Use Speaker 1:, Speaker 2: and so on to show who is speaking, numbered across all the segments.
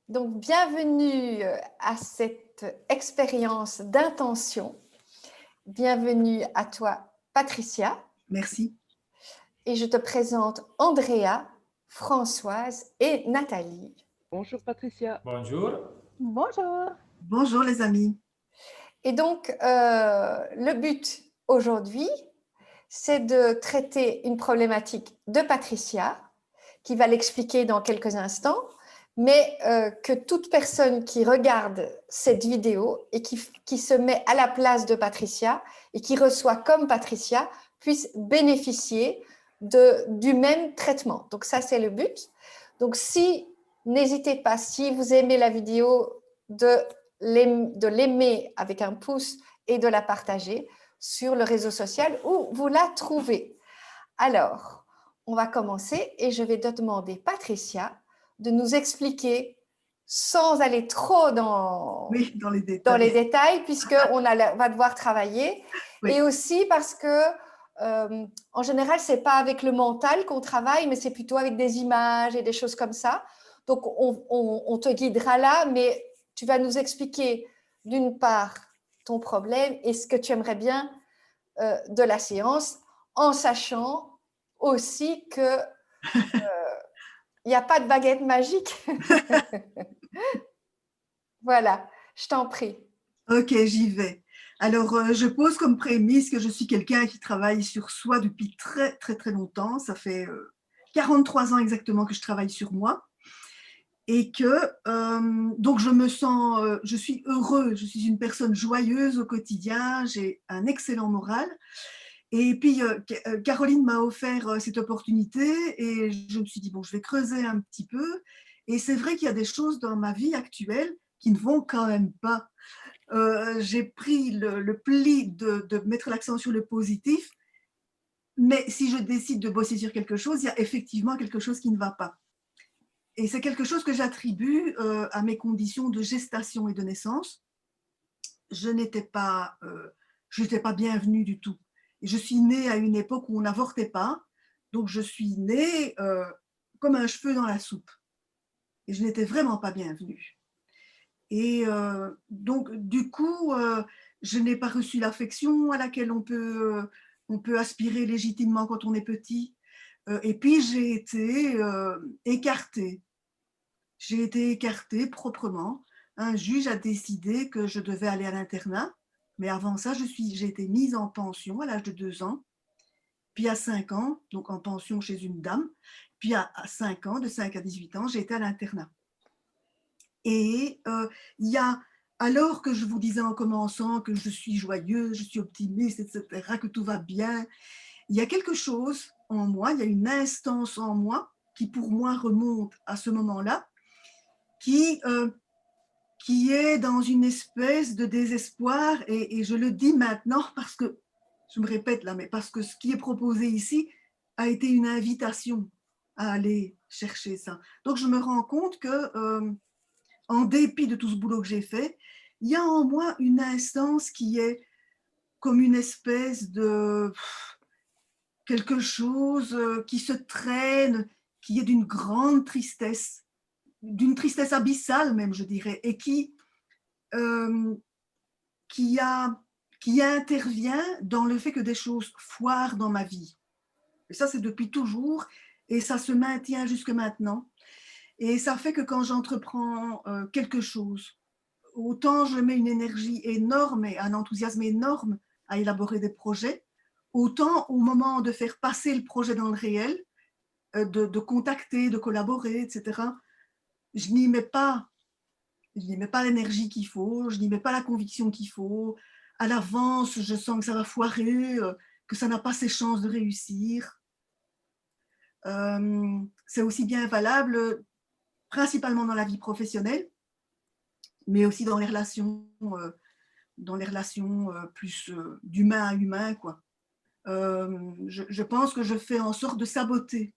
Speaker 1: Donc, bienvenue à cette expérience d'intention. Bienvenue à toi, Patricia.
Speaker 2: Merci.
Speaker 1: Et je te présente Andrea, Françoise et Nathalie.
Speaker 3: Bonjour Patricia.
Speaker 4: Bonjour.
Speaker 5: Bonjour.
Speaker 2: Bonjour les amis.
Speaker 1: Et donc, le but aujourd'hui, c'est de traiter une problématique de Patricia, qui va l'expliquer dans quelques instants, mais que toute personne qui regarde cette vidéo et qui se met à la place de Patricia et qui reçoit comme Patricia puisse bénéficier du même traitement. Donc ça, c'est le but. Donc n'hésitez pas, si vous aimez la vidéo, de l'aimer avec un pouce et de la partager sur le réseau social où vous la trouvez. Alors, on va commencer et je vais te demander, Patricia, de nous expliquer, sans aller trop dans les détails, puisqu'on va devoir travailler, oui. Et aussi parce que, en général, ce n'est pas avec le mental qu'on travaille, mais c'est plutôt avec des images et des choses comme ça. Donc, on te guidera là, mais tu vas nous expliquer, d'une part, ton problème et ce que tu aimerais bien de la séance, en sachant aussi que il n'y a pas de baguette magique. Voilà, je t'en prie.
Speaker 2: Ok, j'y vais. Alors, je pose comme prémisse que je suis quelqu'un qui travaille sur soi depuis très, très, très longtemps. Ça fait 43 ans exactement que je travaille sur moi. Et que, donc, je me sens, je suis heureuse, je suis une personne joyeuse au quotidien, j'ai un excellent moral. Et puis, Caroline m'a offert cette opportunité et je me suis dit, bon, je vais creuser un petit peu. Et c'est vrai qu'il y a des choses dans ma vie actuelle qui ne vont quand même pas. J'ai pris le pli de mettre l'accent sur le positif, mais si je décide de bosser sur quelque chose, il y a effectivement quelque chose qui ne va pas. Et c'est quelque chose que j'attribue à mes conditions de gestation et de naissance. Je n'étais pas bienvenue du tout. Et je suis née à une époque où on n'avortait pas, donc je suis née comme un cheveu dans la soupe. Et je n'étais vraiment pas bienvenue. Et donc, du coup, je n'ai pas reçu l'affection à laquelle on peut aspirer légitimement quand on est petit. Et puis, j'ai été écartée. J'ai été écartée proprement. Un juge a décidé que je devais aller à l'internat. Mais avant ça, j'ai été mise en pension à l'âge de 2 ans, puis à 5 ans, donc en pension chez une dame, puis à 5 ans, de 5 à 18 ans, j'ai été à l'internat. Et il y a, alors que je vous disais en commençant que je suis joyeuse, je suis optimiste, etc., que tout va bien, il y a quelque chose en moi, il y a une instance en moi qui pour moi remonte à ce moment-là, qui est dans une espèce de désespoir, et je le dis maintenant parce que, je me répète là, mais parce que ce qui est proposé ici a été une invitation à aller chercher ça. Donc je me rends compte que, en dépit de tout ce boulot que j'ai fait, il y a en moi une instance qui est comme une espèce de quelque chose qui se traîne, qui est d'une grande tristesse, d'une tristesse abyssale même, je dirais, et qui intervient dans le fait que des choses foirent dans ma vie. Et ça, c'est depuis toujours, et ça se maintient jusque maintenant. Et ça fait que quand j'entreprends quelque chose, autant je mets une énergie énorme et un enthousiasme énorme à élaborer des projets, autant au moment de faire passer le projet dans le réel, de contacter, de collaborer, etc., je n'y mets pas l'énergie qu'il faut, je n'y mets pas la conviction qu'il faut. À l'avance, je sens que ça va foirer, que ça n'a pas ses chances de réussir. C'est aussi bien valable, principalement dans la vie professionnelle, mais aussi dans les relations plus d'humain à humain, quoi. Je pense que je fais en sorte de saboter.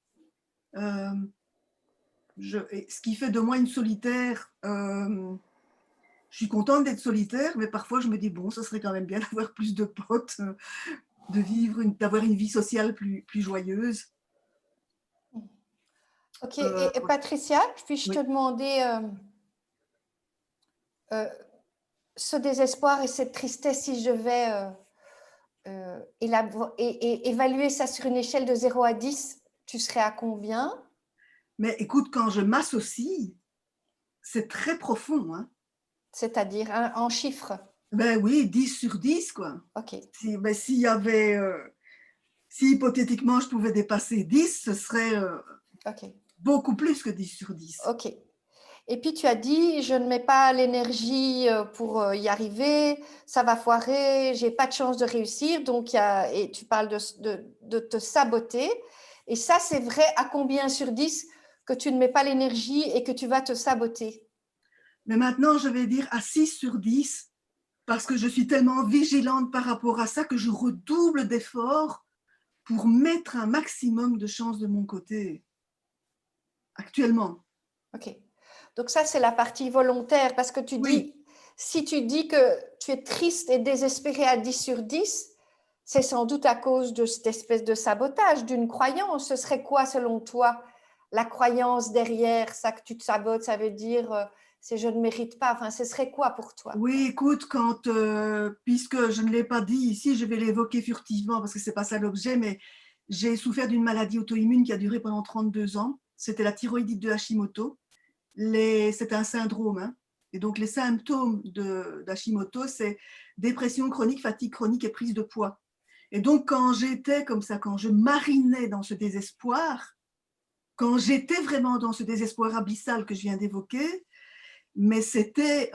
Speaker 2: Ce qui fait de moi une solitaire. Je suis contente d'être solitaire, mais parfois je me dis, bon, ça serait quand même bien d'avoir plus de potes, d'avoir une vie sociale plus joyeuse.
Speaker 1: Ok, et Patricia, puis-je te demander euh, ce désespoir et cette tristesse, si je vais évaluer ça sur une échelle de 0 à 10, tu serais à combien?
Speaker 2: Mais écoute, quand je m'associe, c'est très profond. Hein.
Speaker 1: C'est-à-dire hein, en chiffres.
Speaker 2: Ben oui, 10 sur 10, quoi.
Speaker 1: Ok,
Speaker 2: S'il y avait, si hypothétiquement je pouvais dépasser 10, ce serait
Speaker 1: ok,
Speaker 2: beaucoup plus que 10 sur 10.
Speaker 1: ok. Et puis tu as dit, je ne mets pas l'énergie pour y arriver, ça va foirer, j'ai pas de chance de réussir. Donc, et tu parles de te saboter. Et ça, c'est vrai à combien sur 10 que tu ne mets pas l'énergie et que tu vas te saboter?
Speaker 2: Mais maintenant, je vais dire à 6 sur 10, parce que je suis tellement vigilante par rapport à ça que je redouble d'efforts pour mettre un maximum de chances de mon côté, actuellement.
Speaker 1: Ok. Donc ça, c'est la partie volontaire parce que tu
Speaker 2: Oui,
Speaker 1: dis, si tu dis que tu es triste et désespéré à 10 sur 10, c'est sans doute à cause de cette espèce de sabotage, d'une croyance. Ce serait quoi, selon toi, la croyance derrière ça que tu te sabotes? Ça veut dire, c'est je ne mérite pas. Enfin, ce serait quoi pour toi?
Speaker 2: oui, écoute, puisque je ne l'ai pas dit ici, je vais l'évoquer furtivement parce que ce n'est pas ça l'objet, mais j'ai souffert d'une maladie auto-immune qui a duré pendant 32 ans. C'était la thyroïdite de Hashimoto. C'est un syndrome. Hein. Et donc, les symptômes d'Hashimoto, c'est dépression chronique, fatigue chronique et prise de poids. Et donc, quand j'étais comme ça, quand je marinais dans ce désespoir, quand j'étais vraiment dans ce désespoir abyssal que je viens d'évoquer, mais c'était,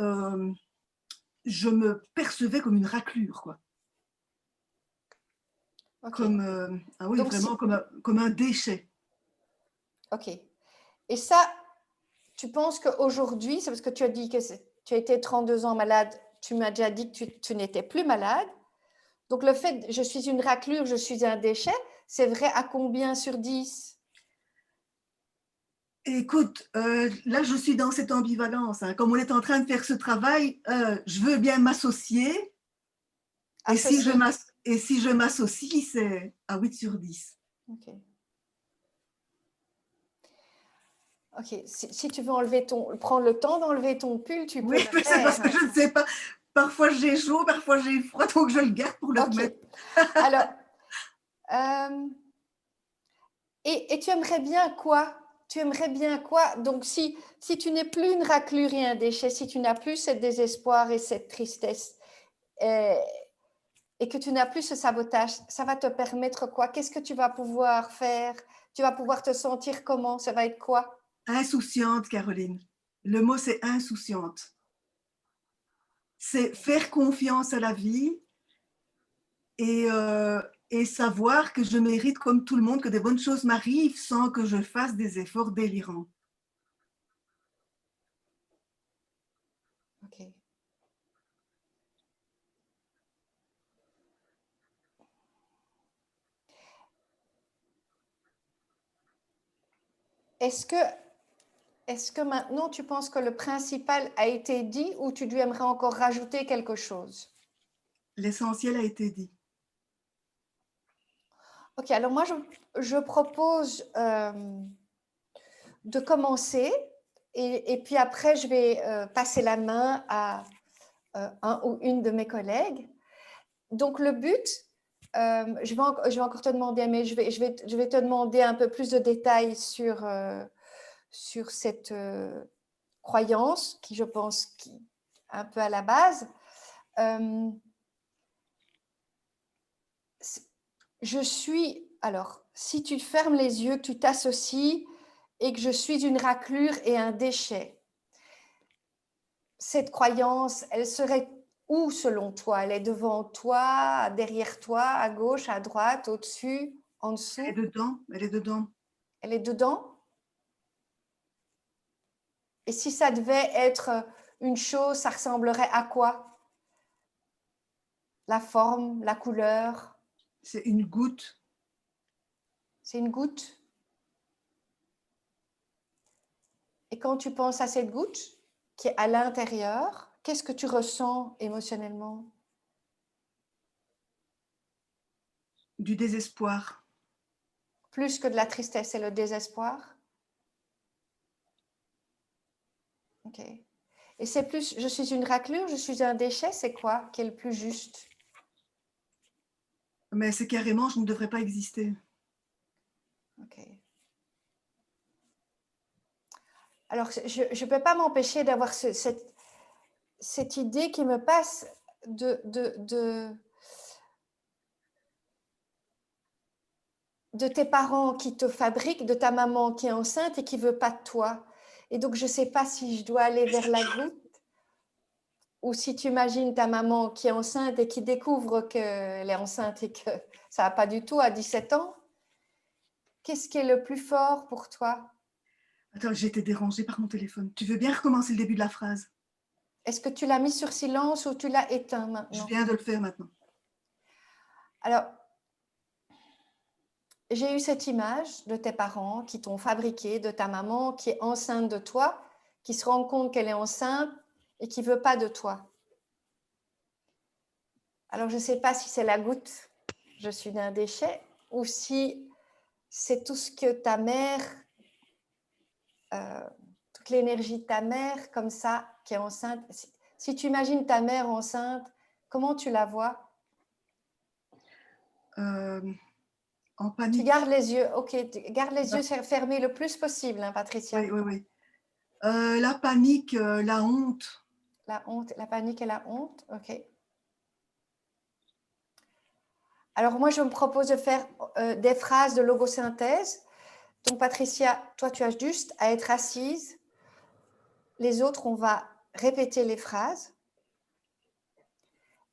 Speaker 2: je me percevais comme une raclure, quoi.
Speaker 1: Ok.
Speaker 2: Comme, ah oui,
Speaker 1: Donc,
Speaker 2: vraiment comme un déchet.
Speaker 1: ok. Et ça, tu penses qu'aujourd'hui, c'est parce que tu as dit que tu as été 32 ans malade, tu m'as déjà dit que tu n'étais plus malade. Donc, le fait, je suis une raclure, je suis un déchet, c'est vrai à combien sur 10?
Speaker 2: Écoute, là, je suis dans cette ambivalence. Hein. Comme on est en train de faire ce travail, je veux bien m'associer.
Speaker 1: À ceci.
Speaker 2: Et si je m'associe, c'est à 8 sur 10.
Speaker 1: Ok. Ok. Si tu veux prendre le temps d'enlever ton pull, tu peux
Speaker 2: Oui,
Speaker 1: le
Speaker 2: mais c'est parce
Speaker 1: faire.
Speaker 2: que je ne sais pas. Parfois j'ai chaud, parfois j'ai froid, donc je le garde pour le
Speaker 1: Ok.
Speaker 2: remettre.
Speaker 1: Alors, euh, et tu aimerais bien quoi? Tu aimerais bien quoi? Donc, si tu n'es plus une raclure et un déchet, si tu n'as plus ce désespoir et cette tristesse, euh, et que tu n'as plus ce sabotage, ça va te permettre quoi? Qu'est-ce que tu vas pouvoir faire? Tu vas pouvoir te sentir comment? Ça va être quoi?
Speaker 2: Insouciante, Caroline. Le mot, c'est insouciante. C'est faire confiance à la vie et, euh, et savoir que je mérite, comme tout le monde, que des bonnes choses m'arrivent sans que je fasse des efforts délirants.
Speaker 1: Ok. Est-ce que, est-ce que maintenant tu penses que le principal a été dit ou tu lui aimerais encore rajouter quelque chose?
Speaker 2: L'essentiel a été dit.
Speaker 1: Ok, alors moi je propose de commencer et puis après je vais passer la main à un ou une de mes collègues. Donc le but, je vais encore te demander, mais je vais te demander un peu plus de détails sur cette croyance qui, je pense, qui est un peu à la base. Euh, alors, si tu fermes les yeux, que tu t'associes et que je suis une raclure et un déchet, cette croyance, elle serait où selon toi? Elle est devant toi, derrière toi, à gauche, à droite, au-dessus, en
Speaker 2: Elle est
Speaker 1: dessous?
Speaker 2: dedans, elle est dedans.
Speaker 1: Elle est dedans? Et si ça devait être une chose, ça ressemblerait à quoi? La forme, la couleur?
Speaker 2: C'est une goutte.
Speaker 1: C'est une goutte? Et quand tu penses à cette goutte qui est à l'intérieur, qu'est-ce que tu ressens émotionnellement?
Speaker 2: Du désespoir.
Speaker 1: Plus que de la tristesse et le désespoir? Ok. Et c'est plus, je suis une raclure, je suis un déchet, c'est quoi qui est le plus juste?
Speaker 2: Mais c'est carrément, je ne devrais pas exister.
Speaker 1: Ok. Alors, je ne peux pas m'empêcher d'avoir cette idée qui me passe de tes parents qui te fabriquent, de ta maman qui est enceinte et qui ne veut pas de toi. Et donc, je ne sais pas si je dois aller vers la goutte ou si tu imagines ta maman qui est enceinte et qui découvre qu'elle est enceinte et que ça va pas du tout à 17 ans. Qu'est-ce qui est le plus fort pour toi?
Speaker 2: Attends, j'ai été dérangée par mon téléphone. Tu veux bien recommencer le début de la phrase?
Speaker 1: Est-ce que tu l'as mis sur silence ou tu l'as éteint
Speaker 2: Je
Speaker 1: maintenant?
Speaker 2: viens de le faire maintenant.
Speaker 1: Alors, j'ai eu cette image de tes parents qui t'ont fabriqué, de ta maman qui est enceinte de toi, qui se rend compte qu'elle est enceinte et qui ne veut pas de toi. Alors, je ne sais pas si c'est la goutte, je suis d'un déchet, ou si c'est tout ce que ta mère, toute l'énergie de ta mère, comme ça, qui est enceinte. Si tu imagines ta mère enceinte, comment tu la vois?
Speaker 2: En
Speaker 1: Tu
Speaker 2: panique.
Speaker 1: gardes les yeux, ok, tu gardes les
Speaker 2: La-
Speaker 1: yeux fermés le plus possible, hein, Patricia.
Speaker 2: Oui, oui, oui. La panique, la honte.
Speaker 1: La honte, la panique et la honte, ok. Alors moi, je me propose de faire des phrases de logosynthèse. Donc Patricia, toi, tu as juste à être assise. Les autres, on va répéter les phrases.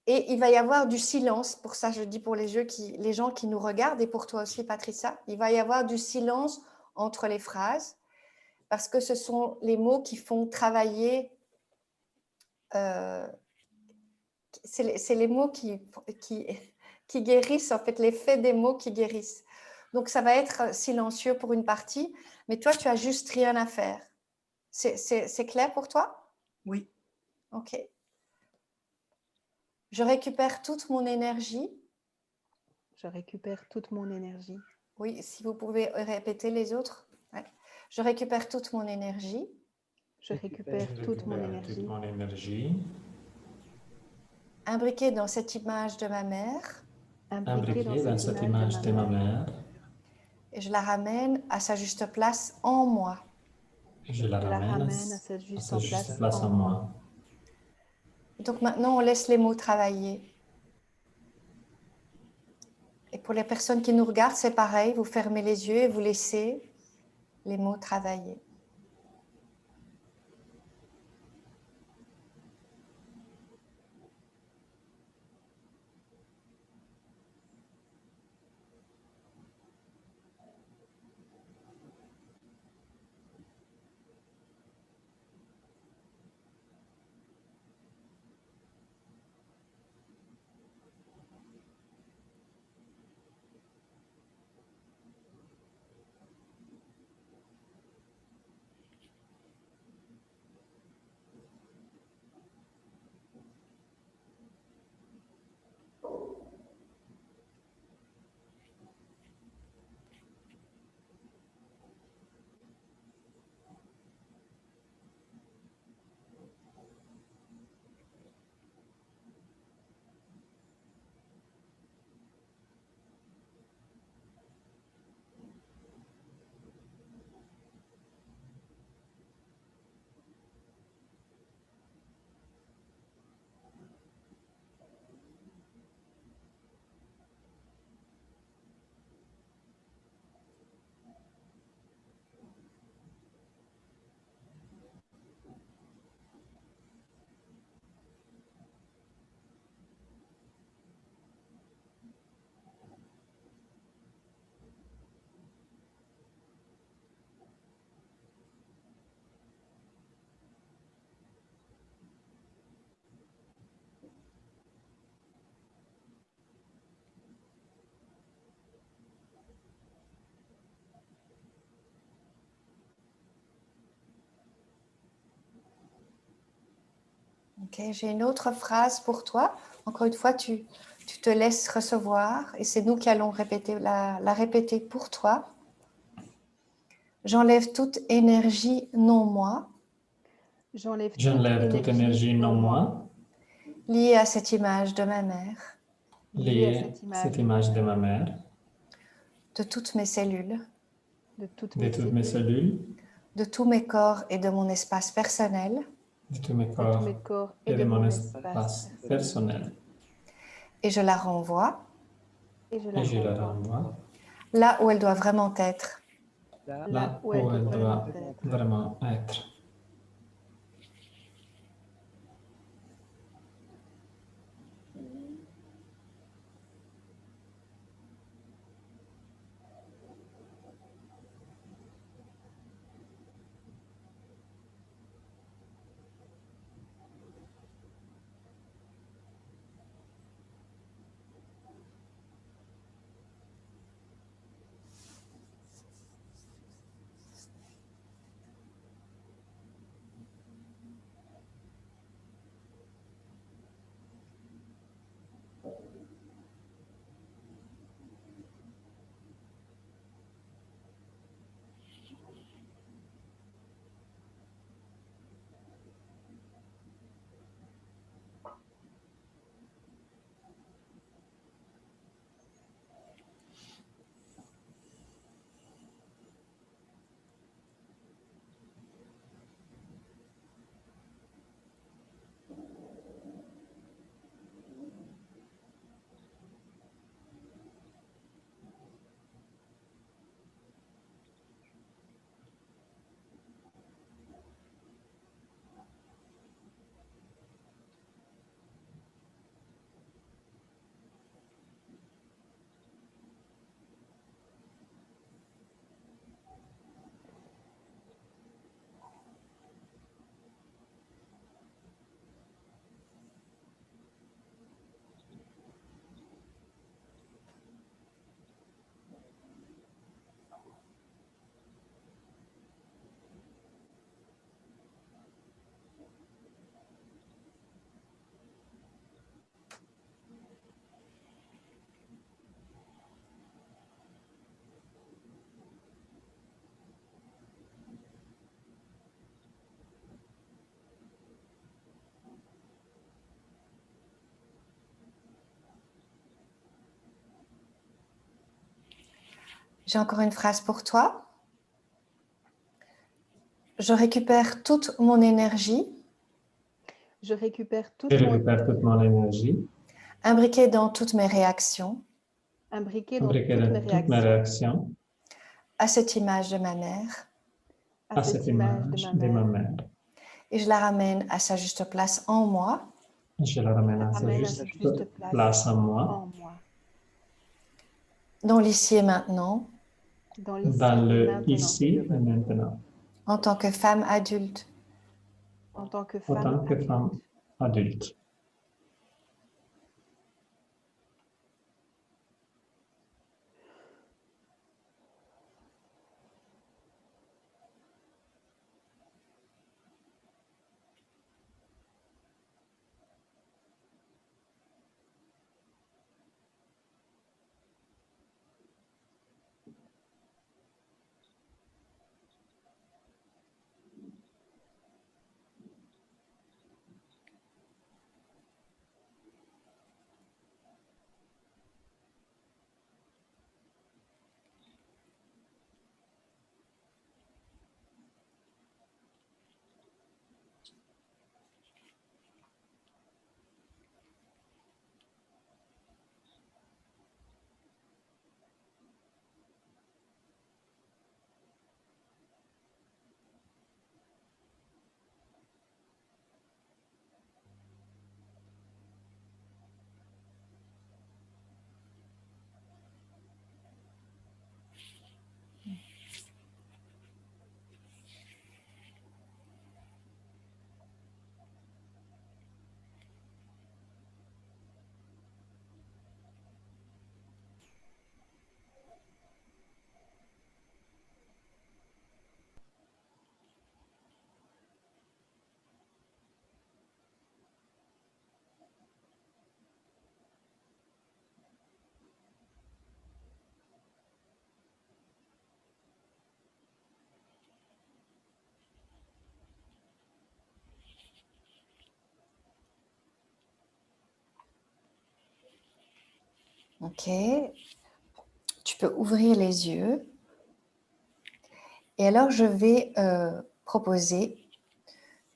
Speaker 1: Et il va y avoir du silence. Pour ça, je dis pour les gens qui nous regardent et pour toi aussi, Patricia. Il va y avoir du silence entre les phrases parce que ce sont les mots qui font travailler. C'est les mots qui guérissent, en fait, l'effet des mots qui guérissent. Donc, ça va être silencieux pour une partie, mais toi, tu as juste rien à faire. C'est clair pour toi?
Speaker 2: Oui.
Speaker 1: Ok. Je récupère toute mon énergie.
Speaker 3: Je récupère toute mon énergie.
Speaker 1: Oui, si vous pouvez répéter les autres. Ouais. Je récupère toute mon énergie.
Speaker 3: Je récupère toute mon énergie.
Speaker 1: Imbriquée dans cette image de ma mère.
Speaker 3: Imbriquée dans cette image de ma mère.
Speaker 1: Et je la ramène à sa juste place en moi.
Speaker 3: Je la ramène à sa juste place en moi.
Speaker 1: Donc maintenant, on laisse les mots travailler. Et pour les personnes qui nous regardent, c'est pareil, vous fermez les yeux et vous laissez les mots travailler. Ok, j'ai une autre phrase pour toi. Encore une fois, tu te laisses recevoir et c'est nous qui allons la répéter pour toi. J'enlève toute énergie non moi.
Speaker 3: J'enlève toute énergie non moi,
Speaker 1: liée à cette image de ma mère,
Speaker 3: liée à cette image de ma mère,
Speaker 1: de toutes mes cellules,
Speaker 3: de toutes mes cellules,
Speaker 1: de tous mes corps et de mon espace personnel,
Speaker 3: de tous mes corps et de mon espace personnel.
Speaker 1: et je la renvoie
Speaker 3: Et je la renvoie
Speaker 1: là où elle doit vraiment être.
Speaker 3: là où elle doit vraiment être.
Speaker 1: J'ai encore une phrase pour toi. Je récupère toute mon énergie.
Speaker 3: Je récupère toute mon énergie,
Speaker 1: Imbriquée dans toutes mes réactions.
Speaker 3: imbriquée dans toutes mes réactions,
Speaker 1: À cette image de ma mère.
Speaker 3: à cette image de ma mère.
Speaker 1: Et je la ramène à sa juste place en moi.
Speaker 3: Je la ramène à sa juste place en moi,
Speaker 1: Dans l'ici et maintenant.
Speaker 3: dans le ici et maintenant,
Speaker 1: En tant que femme adulte.
Speaker 3: en tant que femme adulte.
Speaker 1: Ok. Tu peux ouvrir les yeux. Et alors, je vais proposer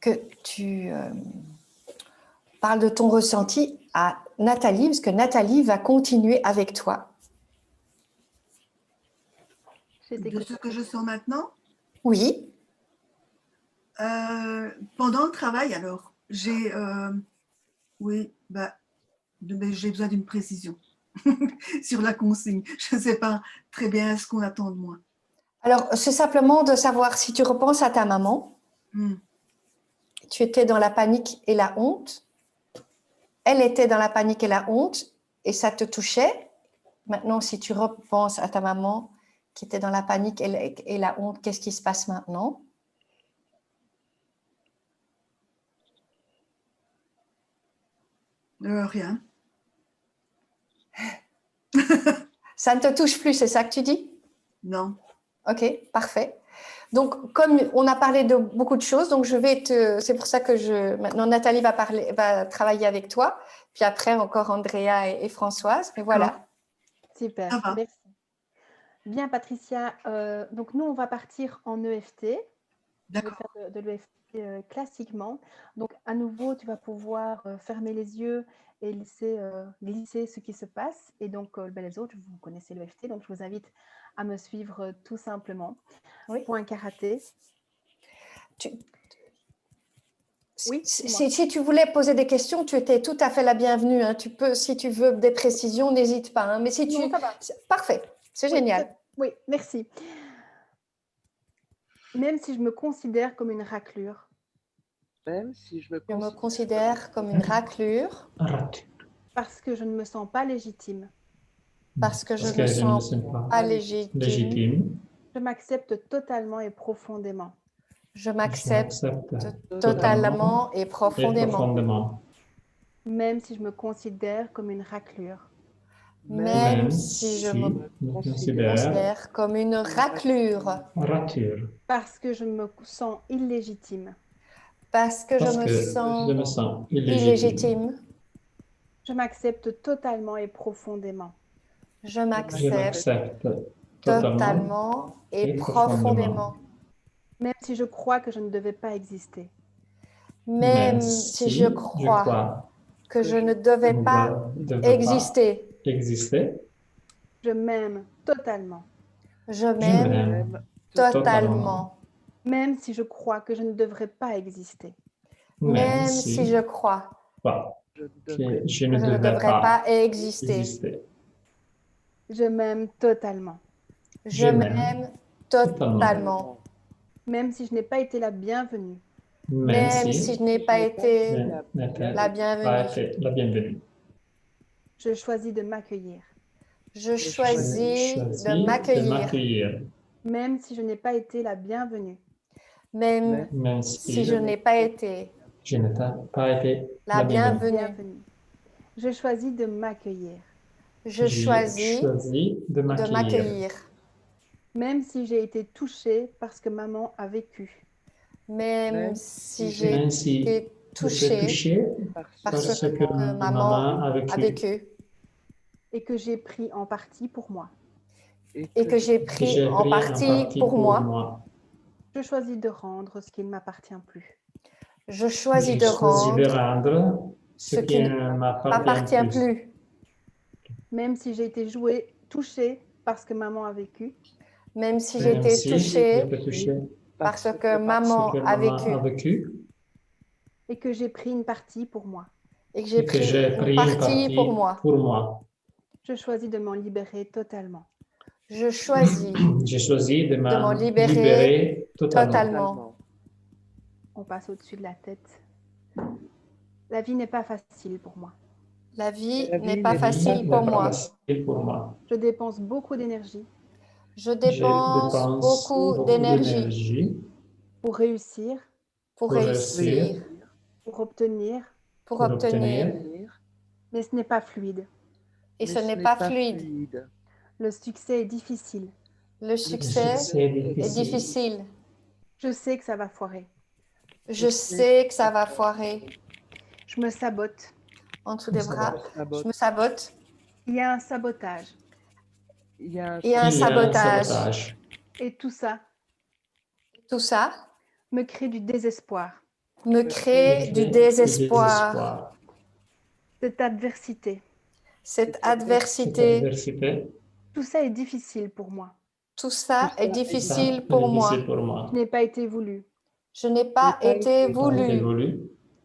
Speaker 1: que tu parles de ton ressenti à Nathalie, parce que Nathalie va continuer avec toi.
Speaker 2: De ce que je sens maintenant,
Speaker 1: Oui.
Speaker 2: pendant le travail, alors, j'ai besoin d'une précision sur la consigne. Je ne sais pas très bien ce qu'on attend de moi.
Speaker 1: Alors, c'est simplement de savoir si tu repenses à ta maman, tu étais dans la panique et la honte, elle était dans la panique et la honte, et ça te touchait. Maintenant, si tu repenses à ta maman qui était dans la panique et la honte, qu'est-ce qui se passe maintenant?
Speaker 2: Rien.
Speaker 1: Ça ne te touche plus, c'est ça que tu dis?
Speaker 2: Non.
Speaker 1: Ok, parfait. Donc, comme on a parlé de beaucoup de choses, donc c'est pour ça que maintenant Nathalie va travailler avec toi, puis après encore Andrea et Françoise. Mais voilà.
Speaker 4: Super, merci. Bien, Patricia. Donc, nous, on va partir en EFT.
Speaker 2: D'accord.
Speaker 4: Je vais faire de l'EFT classiquement. Donc, à nouveau, tu vas pouvoir fermer les yeux et laisser glisser ce qui se passe. Et donc, les autres, vous connaissez l'EFT, donc je vous invite à me suivre tout simplement.
Speaker 1: Oui.
Speaker 4: Point karaté. Oui,
Speaker 1: si tu voulais poser des questions, tu étais tout à fait la bienvenue. Hein. Tu peux, si tu veux des précisions, n'hésite pas. Hein. Mais si
Speaker 4: non, ça va.
Speaker 1: Parfait, c'est génial.
Speaker 4: Oui, merci. Même si je me considère comme une raclure.
Speaker 5: Même si je
Speaker 1: me considère comme une raclure.
Speaker 4: Parce que je ne me sens pas légitime.
Speaker 1: Parce que je ne me sens pas légitime.
Speaker 4: Je m'accepte totalement et profondément.
Speaker 1: Je m'accepte totalement et profondément.
Speaker 4: Même si je me considère comme une raclure.
Speaker 1: Même si je me considère comme une raclure.
Speaker 4: Parce que je me sens illégitime.
Speaker 1: Parce que je me sens illégitime.
Speaker 4: Je m'accepte totalement et profondément.
Speaker 1: Je m'accepte totalement et profondément.
Speaker 4: Même si je crois que je ne devais pas exister.
Speaker 1: Même si je crois que je ne devais pas exister.
Speaker 4: Je m'aime totalement.
Speaker 1: Je m'aime totalement.
Speaker 4: Même si je crois que je ne devrais pas exister.
Speaker 1: Même si je crois que je ne devrais pas exister.
Speaker 4: Je m'aime totalement.
Speaker 1: Je m'aime totalement.
Speaker 4: Même si je n'ai pas été la bienvenue.
Speaker 1: Même si je n'ai pas été la bienvenue.
Speaker 4: Je choisis de m'accueillir.
Speaker 1: Je choisis de m'accueillir.
Speaker 4: Même si je n'ai pas été la bienvenue.
Speaker 1: Même si je n'ai pas été la bienvenue.
Speaker 4: Je choisis de m'accueillir.
Speaker 1: Je choisis de m'accueillir.
Speaker 4: Même si j'ai été touchée parce que maman a vécu.
Speaker 1: Même si j'ai été touchée parce que maman a vécu.
Speaker 4: Et que j'ai pris en partie pour moi.
Speaker 1: Et que j'ai pris en partie pour moi.
Speaker 4: Je choisis de rendre ce qui ne m'appartient plus.
Speaker 1: Je choisis de rendre ce qui ne m'appartient plus.
Speaker 4: Même si j'ai été touchée parce que maman a vécu.
Speaker 1: Même si j'ai été touchée parce que maman a vécu.
Speaker 4: Et que j'ai pris une partie pour moi.
Speaker 1: Et que j'ai pris une partie pour moi.
Speaker 4: Je choisis de m'en libérer totalement.
Speaker 1: Je choisis de m'en libérer totalement.
Speaker 4: On passe au-dessus de la tête. La vie n'est pas facile pour moi.
Speaker 1: La vie n'est pas facile pour moi.
Speaker 4: Je dépense beaucoup d'énergie.
Speaker 1: Je dépense beaucoup d'énergie
Speaker 4: pour réussir,
Speaker 1: pour obtenir.
Speaker 4: Mais ce n'est pas fluide.
Speaker 1: Et ce n'est pas fluide.
Speaker 4: Le succès est difficile.
Speaker 1: Le succès est difficile.
Speaker 4: Je sais que ça va foirer.
Speaker 1: Je sais que ça va foirer.
Speaker 4: Je me sabote.
Speaker 1: En dessous des bras, je me sabote.
Speaker 4: Il y a un sabotage.
Speaker 5: Il y a un
Speaker 1: Il y a un
Speaker 3: Il y a un
Speaker 1: sabotage.
Speaker 3: sabotage.
Speaker 4: Et tout ça
Speaker 1: Tout ça
Speaker 4: me crée du désespoir.
Speaker 1: me crée du désespoir.
Speaker 4: Cette adversité,
Speaker 1: Cette
Speaker 3: Cette
Speaker 1: adversité,
Speaker 3: adversité,
Speaker 4: tout ça est difficile pour moi.
Speaker 1: tout ça est
Speaker 3: ça,
Speaker 1: difficile
Speaker 3: c'est
Speaker 1: pour
Speaker 3: difficile
Speaker 1: moi.
Speaker 3: pour moi.
Speaker 4: Je n'ai pas été voulu.
Speaker 1: Je n'ai pas été
Speaker 3: J'ai
Speaker 1: voulu.
Speaker 3: voulu.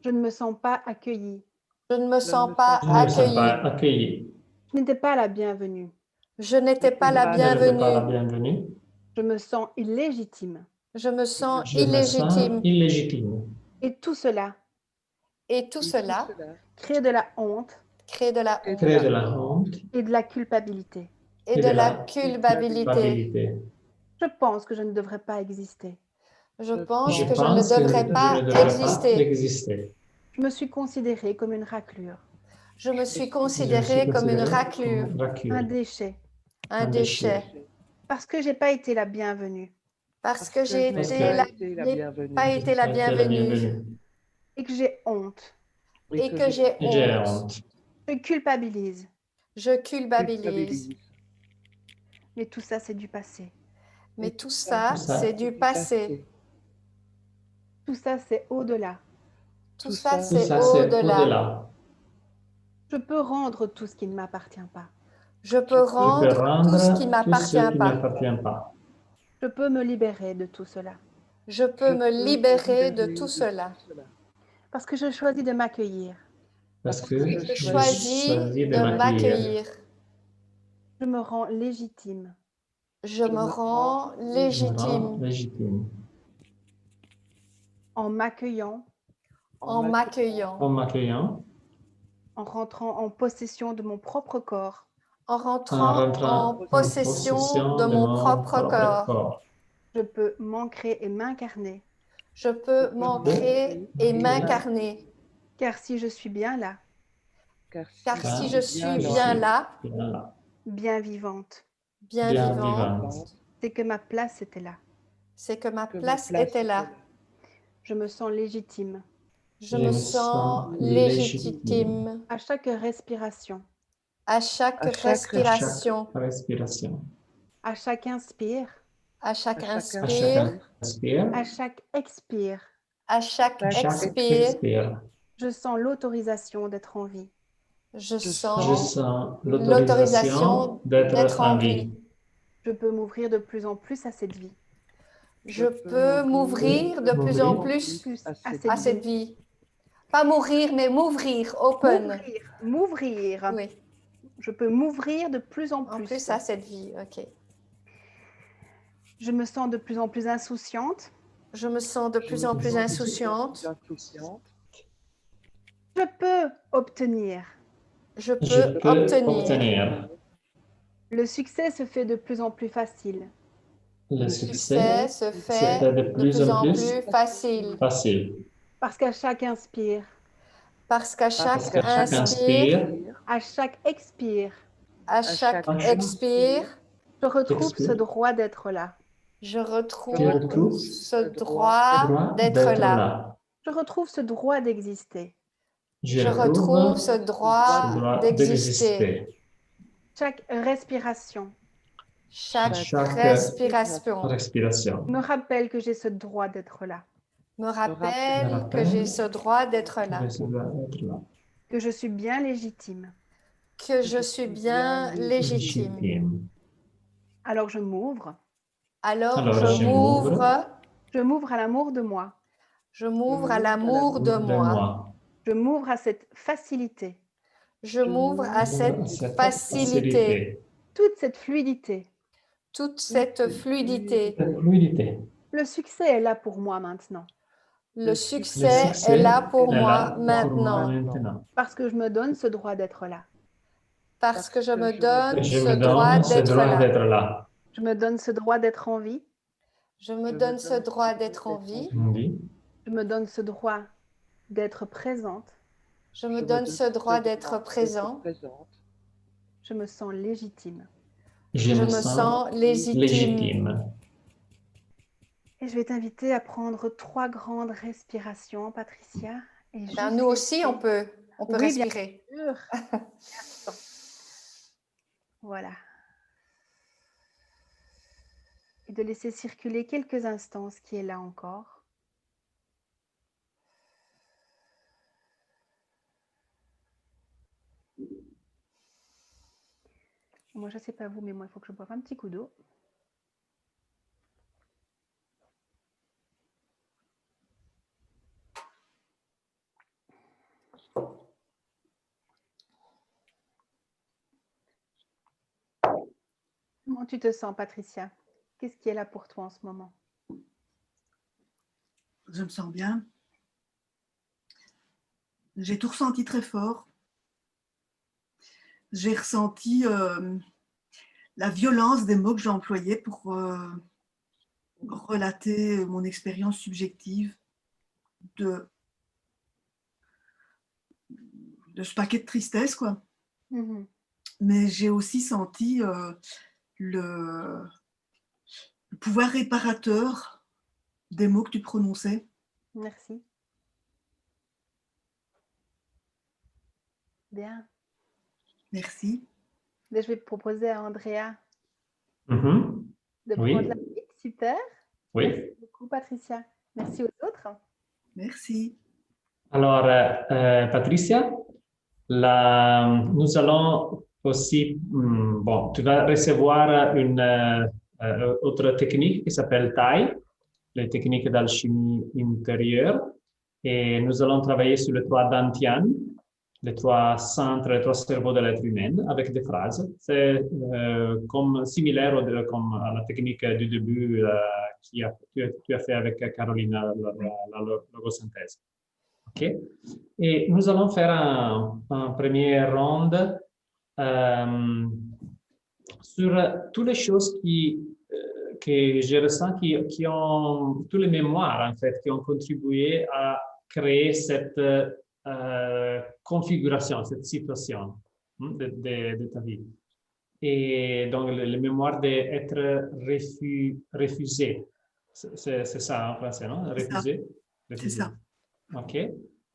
Speaker 4: Je ne me sens pas accueillie.
Speaker 1: Je ne me sens
Speaker 5: me
Speaker 1: pas
Speaker 5: sens
Speaker 3: Je ne me sens pas
Speaker 1: accueillie.
Speaker 3: accueilli.
Speaker 4: Je n'étais pas la bienvenue.
Speaker 1: Je n'étais pas la
Speaker 3: Je n'étais pas la
Speaker 1: bienvenue.
Speaker 3: bienvenue.
Speaker 4: Je me sens illégitime.
Speaker 1: Je me sens
Speaker 3: Je me sens
Speaker 1: illégitime.
Speaker 3: illégitime.
Speaker 4: Et tout cela
Speaker 1: Et tout cela
Speaker 4: crée de la honte
Speaker 1: crée de la
Speaker 5: crée
Speaker 1: honte
Speaker 3: Crée de la honte
Speaker 4: et de la culpabilité.
Speaker 1: et de la culpabilité.
Speaker 3: culpabilité.
Speaker 4: Je pense que je ne devrais pas exister.
Speaker 1: Je pense
Speaker 3: Je
Speaker 1: que je ne
Speaker 3: pense que
Speaker 1: devrais
Speaker 3: je
Speaker 1: pas
Speaker 3: ne devrais pas
Speaker 1: exister.
Speaker 3: exister.
Speaker 4: Je me suis considérée comme une raclure,
Speaker 1: Je me suis
Speaker 3: Je me suis
Speaker 1: considérée comme une
Speaker 3: considéré
Speaker 1: raclure,
Speaker 3: comme raclure,
Speaker 4: un déchet,
Speaker 1: un déchet,
Speaker 4: parce que j'ai pas été la bienvenue
Speaker 1: parce que j'ai
Speaker 3: Parce
Speaker 1: été
Speaker 3: que-
Speaker 1: la,
Speaker 5: la
Speaker 1: n'ai
Speaker 5: bienvenue.
Speaker 1: pas été la bienvenue
Speaker 4: et que j'ai honte.
Speaker 1: et que j'ai
Speaker 3: Et j'ai
Speaker 1: honte.
Speaker 3: honte.
Speaker 4: Je culpabilise.
Speaker 1: Je culpabilise.
Speaker 4: Mais tout ça, c'est du passé.
Speaker 1: Mais tout ça, c'est du passé.
Speaker 4: Tout ça, c'est au-delà.
Speaker 1: Tout ça,
Speaker 3: Tout
Speaker 1: c'est
Speaker 3: ça, c'est
Speaker 1: au-delà.
Speaker 3: au-delà.
Speaker 4: Je peux rendre tout ce qui ne m'appartient pas.
Speaker 1: Je peux
Speaker 3: Je peux
Speaker 1: rendre tout ce qui
Speaker 3: rendre tout ce
Speaker 1: m'appartient
Speaker 3: qui
Speaker 1: pas.
Speaker 3: m'appartient pas.
Speaker 4: Je peux me libérer de tout cela.
Speaker 1: Je peux me libérer de tout cela.
Speaker 4: Parce que je choisis de m'accueillir.
Speaker 3: Parce que
Speaker 1: Je choisis de
Speaker 3: m'accueillir.
Speaker 1: m'accueillir.
Speaker 4: Je me rends légitime.
Speaker 1: Je me rends
Speaker 3: Je me rends
Speaker 1: légitime
Speaker 3: légitime.
Speaker 4: En m'accueillant,
Speaker 1: en m'accueillant,
Speaker 3: En m'accueillant,
Speaker 4: en rentrant en possession de mon propre corps.
Speaker 1: en
Speaker 3: en
Speaker 1: rentrant
Speaker 3: rentrant
Speaker 1: en possession de mon propre corps.
Speaker 4: Je peux m'ancrer et m'incarner.
Speaker 1: Je peux m'ancrer et m'incarner.
Speaker 4: Car si je suis bien là,
Speaker 1: Car si je suis bien là,
Speaker 3: Voilà.
Speaker 4: bien vivante,
Speaker 1: bien
Speaker 3: Bien
Speaker 1: vivant,
Speaker 3: vivante.
Speaker 4: c'est que ma place était là.
Speaker 1: c'est que ma place était là.
Speaker 4: Je me sens légitime.
Speaker 1: Je me sens légitime
Speaker 4: À chaque respiration,
Speaker 1: à chaque respiration,
Speaker 3: Respiration.
Speaker 4: à chaque inspire,
Speaker 1: à chaque
Speaker 3: À chaque
Speaker 1: inspire,
Speaker 3: inspire,
Speaker 4: à chaque expire.
Speaker 1: à chaque
Speaker 3: à chaque
Speaker 1: expire.
Speaker 3: expire,
Speaker 4: Je sens l'autorisation d'être en vie.
Speaker 1: Je
Speaker 3: je
Speaker 1: sens
Speaker 3: sens
Speaker 1: l'autorisation
Speaker 3: l'autorisation d'être en vie.
Speaker 4: Je peux m'ouvrir de plus en plus à cette vie.
Speaker 1: Je peux m'ouvrir de plus en plus à cette vie. Pas mourir, mais m'ouvrir, open.
Speaker 4: M'ouvrir.
Speaker 1: Oui,
Speaker 4: Je peux m'ouvrir de plus en
Speaker 1: en
Speaker 4: plus.
Speaker 1: plus à cette vie, ok.
Speaker 4: Je me sens de plus en plus insouciante.
Speaker 1: Je me sens de plus en plus insouciante.
Speaker 4: Je peux obtenir.
Speaker 1: Je
Speaker 3: Je
Speaker 1: peux
Speaker 3: peux
Speaker 1: obtenir.
Speaker 3: obtenir.
Speaker 4: Le succès se fait de plus en plus facile.
Speaker 3: Le
Speaker 1: Le
Speaker 3: succès
Speaker 1: succès se fait de plus en plus facile.
Speaker 3: facile.
Speaker 4: Parce qu'à chaque inspire,
Speaker 1: Parce qu'à chaque
Speaker 3: Parce qu'à chaque
Speaker 1: inspire,
Speaker 4: à chaque expire,
Speaker 1: à chaque expire,
Speaker 4: je retrouve
Speaker 3: Expire.
Speaker 4: ce droit d'être là.
Speaker 1: je retrouve
Speaker 3: retrouve
Speaker 1: ce droit d'être là.
Speaker 4: Je retrouve ce droit d'exister.
Speaker 1: Je retrouve ce droit d'exister.
Speaker 4: Chaque respiration
Speaker 1: Chaque
Speaker 3: Chaque
Speaker 1: respiration
Speaker 4: me rappelle que j'ai ce droit d'être là.
Speaker 1: me rappelle que j'ai ce droit d'être là,
Speaker 4: Que je suis bien légitime.
Speaker 1: que je suis bien légitime.
Speaker 4: Alors je m'ouvre.
Speaker 1: Alors je m'ouvre,
Speaker 4: Je m'ouvre à l'amour de moi.
Speaker 1: je m'ouvre à l'amour de moi.
Speaker 4: Je m'ouvre à cette facilité.
Speaker 1: Je m'ouvre à cette facilité,
Speaker 4: Toute cette fluidité.
Speaker 1: toute cette fluidité.
Speaker 4: Le succès est là pour moi maintenant.
Speaker 1: Le succès est là pour moi maintenant.
Speaker 4: Parce que je me donne ce droit d'être là.
Speaker 1: Parce que je me donne
Speaker 3: Je
Speaker 1: ce
Speaker 3: me
Speaker 1: droit
Speaker 3: donne ce
Speaker 1: d'être
Speaker 3: droit
Speaker 1: là.
Speaker 3: d'être là.
Speaker 4: Je me donne ce droit d'être en vie.
Speaker 1: Je me donne ce droit d'être en vie.
Speaker 4: Je me donne ce droit d'être présente.
Speaker 1: Je me donne ce droit d'être présent.
Speaker 4: Je me sens légitime.
Speaker 3: Je me sens légitime.
Speaker 4: Et je vais t'inviter à prendre 3 grandes respirations, Patricia. Et
Speaker 1: Ben, nous aussi, on peut
Speaker 4: Oui, bien
Speaker 1: respirer.
Speaker 4: sûr. Voilà. Et de laisser circuler quelques instants ce qui est là encore. Moi, je ne sais pas vous, mais moi, il faut que je boive un petit coup d'eau. Comment tu te sens, Patricia? Qu'est-ce qui est là pour toi en ce moment?
Speaker 2: Je me sens bien. J'ai tout ressenti très fort. J'ai ressenti la violence des mots que j'ai employés pour relater mon expérience subjective de ce paquet de tristesse, quoi.
Speaker 4: Mhm.
Speaker 2: Mais j'ai aussi senti le pouvoir réparateur des mots que tu prononçais.
Speaker 4: Merci. Bien.
Speaker 2: Merci.
Speaker 4: Je vais proposer à Andrea
Speaker 3: Mhm.
Speaker 4: de
Speaker 3: Oui.
Speaker 4: prendre la suite. Super.
Speaker 3: Oui.
Speaker 4: Merci beaucoup, Patricia. Merci aux autres.
Speaker 2: Merci.
Speaker 3: Alors, Patricia, nous allons aussi, bon, tu vas recevoir une autre technique qui s'appelle TAI, les techniques d'alchimie intérieure, et nous allons travailler sur les trois dantian, les trois centres, les trois cerveaux de l'être humain, avec des phrases. C'est comme similaire comme à la technique du début tu as fait avec Carolina, la logosynthèse. OK? Et nous allons faire un premier round sur toutes les choses que je ressens qui ont, toutes les mémoires en fait, qui ont contribué à créer cette configuration, cette situation de ta vie. Et donc, les mémoires d'être refusé. C'est ça en français, non? Refusé?
Speaker 2: C'est ça.
Speaker 3: OK.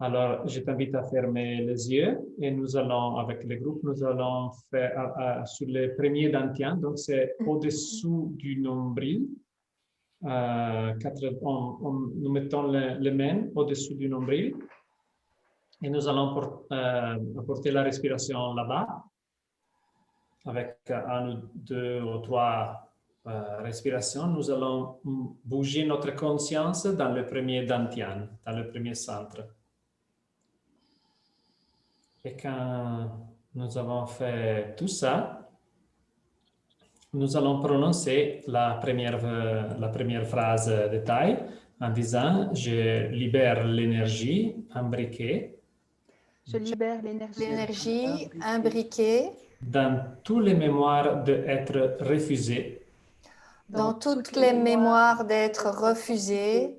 Speaker 3: Alors, je t'invite à fermer les yeux et nous allons, avec le groupe, nous allons faire sur le premier dantian, donc c'est au-dessous du nombril. Nous mettons les mains au-dessus du nombril et nous allons apporter la respiration là-bas avec un ou deux ou trois respirations. Nous allons bouger notre conscience dans le premier dantian, dans le premier centre. Et quand nous avons fait tout ça, nous allons prononcer la première phrase de taille en disant « Je libère l'énergie imbriquée
Speaker 4: Je libère l'énergie
Speaker 1: L'énergie imbriquée
Speaker 3: dans toutes les mémoires d'être refusé
Speaker 1: dans toutes les mémoires d'être refusée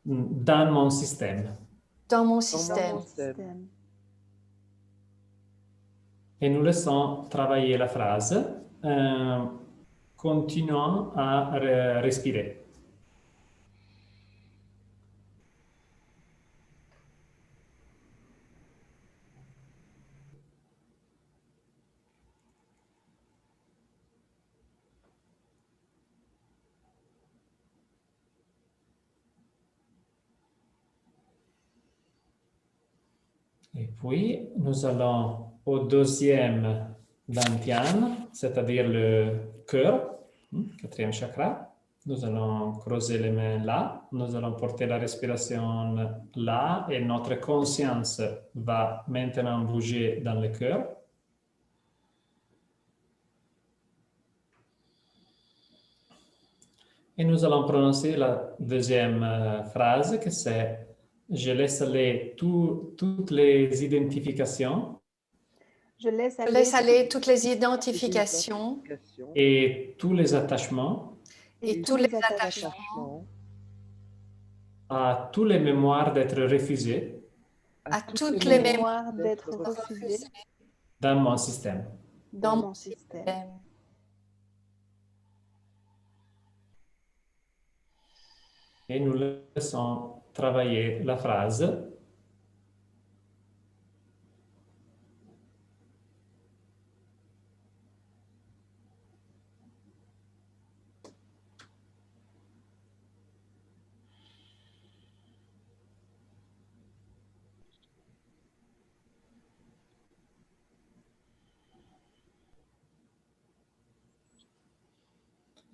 Speaker 3: dans mon système.
Speaker 1: dans mon
Speaker 4: dans
Speaker 1: système.
Speaker 4: mon système.
Speaker 3: Et nous laissons travailler la phrase, continuant à respirer. Et puis, nous allons au deuxième dantian, c'est-à-dire le cœur, quatrième chakra. Nous allons creuser les mains là. Nous allons porter la respiration là et notre conscience va maintenant bouger dans le cœur. Et nous allons prononcer la deuxième phrase que c'est « Je laisse aller toutes les identifications
Speaker 4: Je laisse
Speaker 1: Je laisse
Speaker 4: aller
Speaker 1: aller toutes les identifications
Speaker 3: et tous les attachements
Speaker 1: et tous les attachements
Speaker 3: à toutes les mémoires d'être refusées
Speaker 1: à toutes les mémoires
Speaker 4: mémoires d'être refusées
Speaker 3: dans mon système.
Speaker 1: dans
Speaker 4: mon système.
Speaker 3: Et nous laissons travailler la phrase.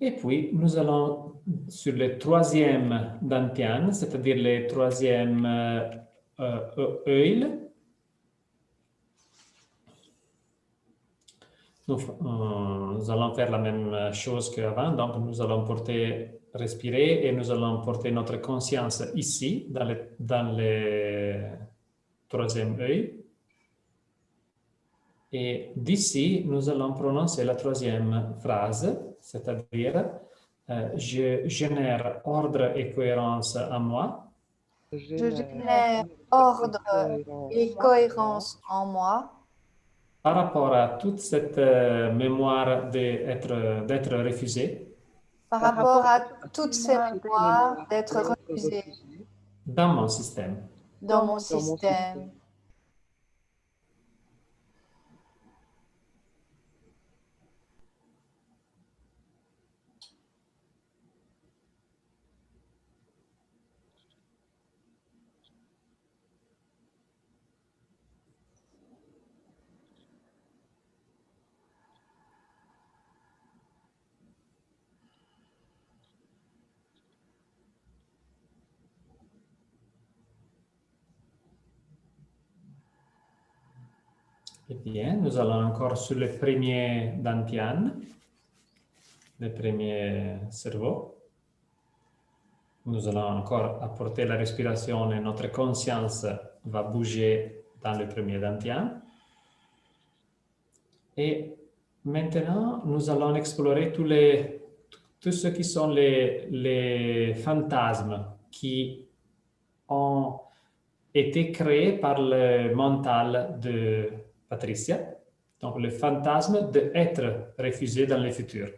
Speaker 3: Et puis, nous allons sur le troisième dantian, c'est-à-dire le troisième œil. Nous allons faire la même chose qu'avant. Donc, nous allons respirer et nous allons porter notre conscience ici, dans le troisième œil. Et d'ici, nous allons prononcer la troisième phrase, c'est-à-dire je génère ordre et cohérence en moi.
Speaker 1: Je génère ordre et cohérence en moi
Speaker 3: par rapport à toute cette mémoire d'être refusé
Speaker 1: par rapport à toutes ces mémoires d'être refusées
Speaker 3: dans mon système.
Speaker 1: dans mon système.
Speaker 3: Eh bien, nous allons encore sur le premier dantian, le premier cerveau. Nous allons encore apporter la respiration et notre conscience va bouger dans le premier dantian. Et maintenant, nous allons explorer tous ceux qui sont les fantasmes qui ont été créés par le mental de Patricia. Donc, le fantasme d'être refusé dans le futur.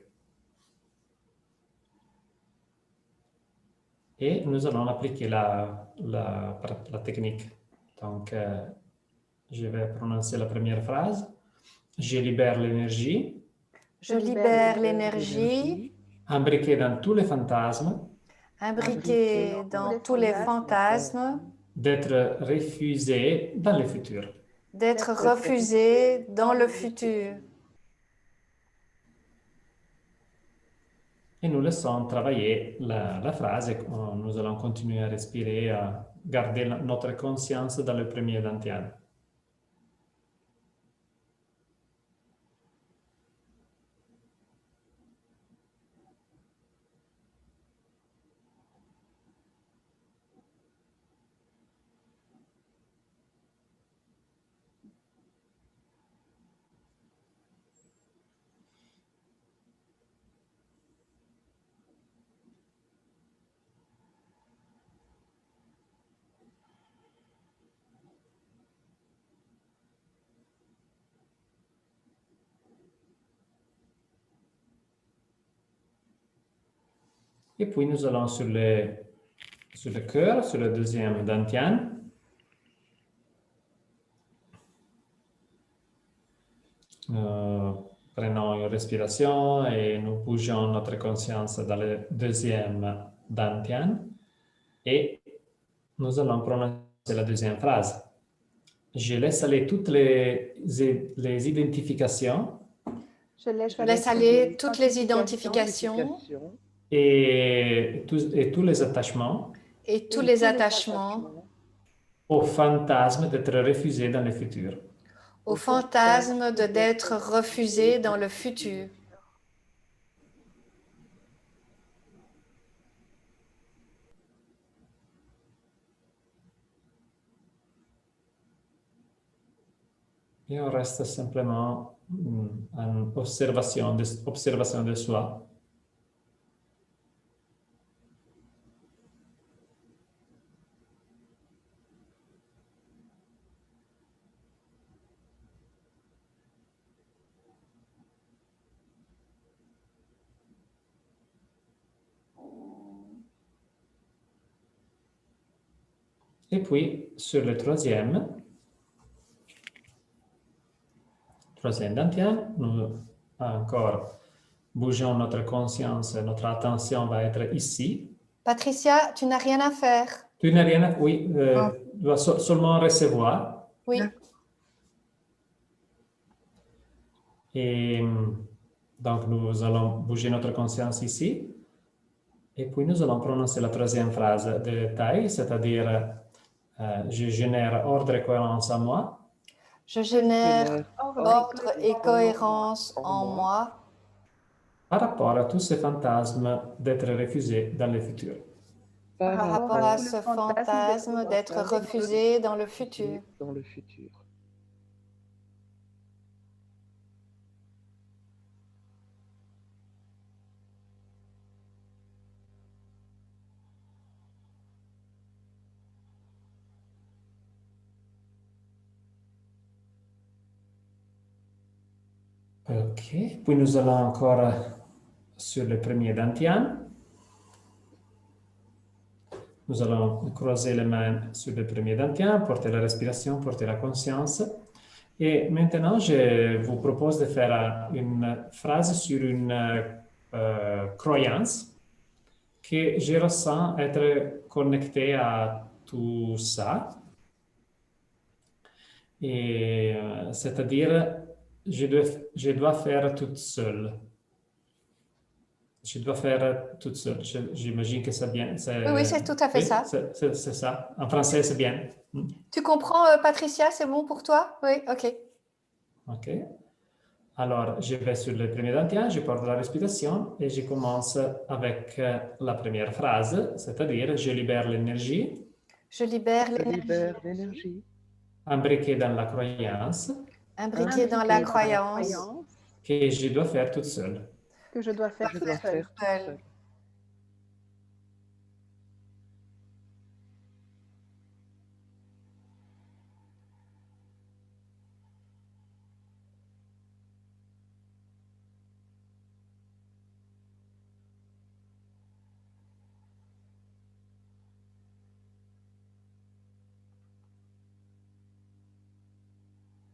Speaker 3: Et nous allons appliquer la technique. Donc, je vais prononcer la première phrase. Je libère l'énergie.
Speaker 1: Je libère l'énergie
Speaker 3: Imbriquée dans tous les fantasmes.
Speaker 1: imbriquée dans tous les fantasmes
Speaker 3: D'être refusé dans le futur.
Speaker 1: d'être refusé dans le futur.
Speaker 3: Et nous laissons travailler la phrase et nous allons continuer à respirer, à garder notre conscience dans le premier dantian. Et puis nous allons sur le cœur, sur le deuxième dantian. Prenons une respiration et nous bougeons notre conscience dans le deuxième dantian. Et nous allons prononcer la deuxième phrase. Je laisse aller toutes les identifications.
Speaker 1: Je laisse aller toutes les identifications
Speaker 3: et tous les attachements
Speaker 1: et tous les attachements
Speaker 3: au fantasme d'être refusé dans le futur.
Speaker 1: au fantasme d'être refusé dans le futur.
Speaker 3: Et on reste simplement en observation de soi. Et puis, sur le troisième dantian, nous encore bougeons notre conscience, notre attention va être ici.
Speaker 1: Patricia, tu n'as rien à faire.
Speaker 3: Tu n'as rien à... Oui, tu dois seulement recevoir.
Speaker 1: Oui.
Speaker 3: Et Donc, nous allons bouger notre conscience ici. Et puis, nous allons prononcer la troisième phrase de taille, c'est-à-dire je génère ordre et cohérence en moi.
Speaker 1: Je génère
Speaker 5: Génère
Speaker 1: ordre et cohérence en moi
Speaker 3: par rapport à tous ces fantasmes d'être refusés dans le futur.
Speaker 1: par rapport à ce fantasme d'être refusé dans le futur.
Speaker 5: Dans le futur.
Speaker 3: Ok, puis nous allons encore sur le premier dantian. Nous allons croiser les mains sur le premier dantian, porter la respiration, porter la conscience. Et maintenant, je vous propose de faire une phrase sur une croyance que je ressens être connectée à tout ça. Et c'est-à-dire, je dois faire toute seule. Je dois faire toute seule. J'imagine que c'est bien.
Speaker 1: Oui, c'est tout à fait ça.
Speaker 3: C'est ça. En français, c'est bien.
Speaker 1: Tu comprends, Patricia, c'est bon pour toi? Oui, ok.
Speaker 3: Ok. Alors, je vais sur le premier dantian, je porte la respiration et je commence avec la première phrase, c'est-à-dire je libère l'énergie.
Speaker 1: Je libère
Speaker 5: Je
Speaker 1: l'énergie.
Speaker 5: libère l'énergie.
Speaker 3: Imbriquée dans la croyance.
Speaker 1: Imbriquée dans la croyance
Speaker 3: que je dois faire toute seule.
Speaker 4: Que je dois faire
Speaker 5: Je
Speaker 4: toute
Speaker 5: dois
Speaker 4: seule.
Speaker 5: faire toute seule.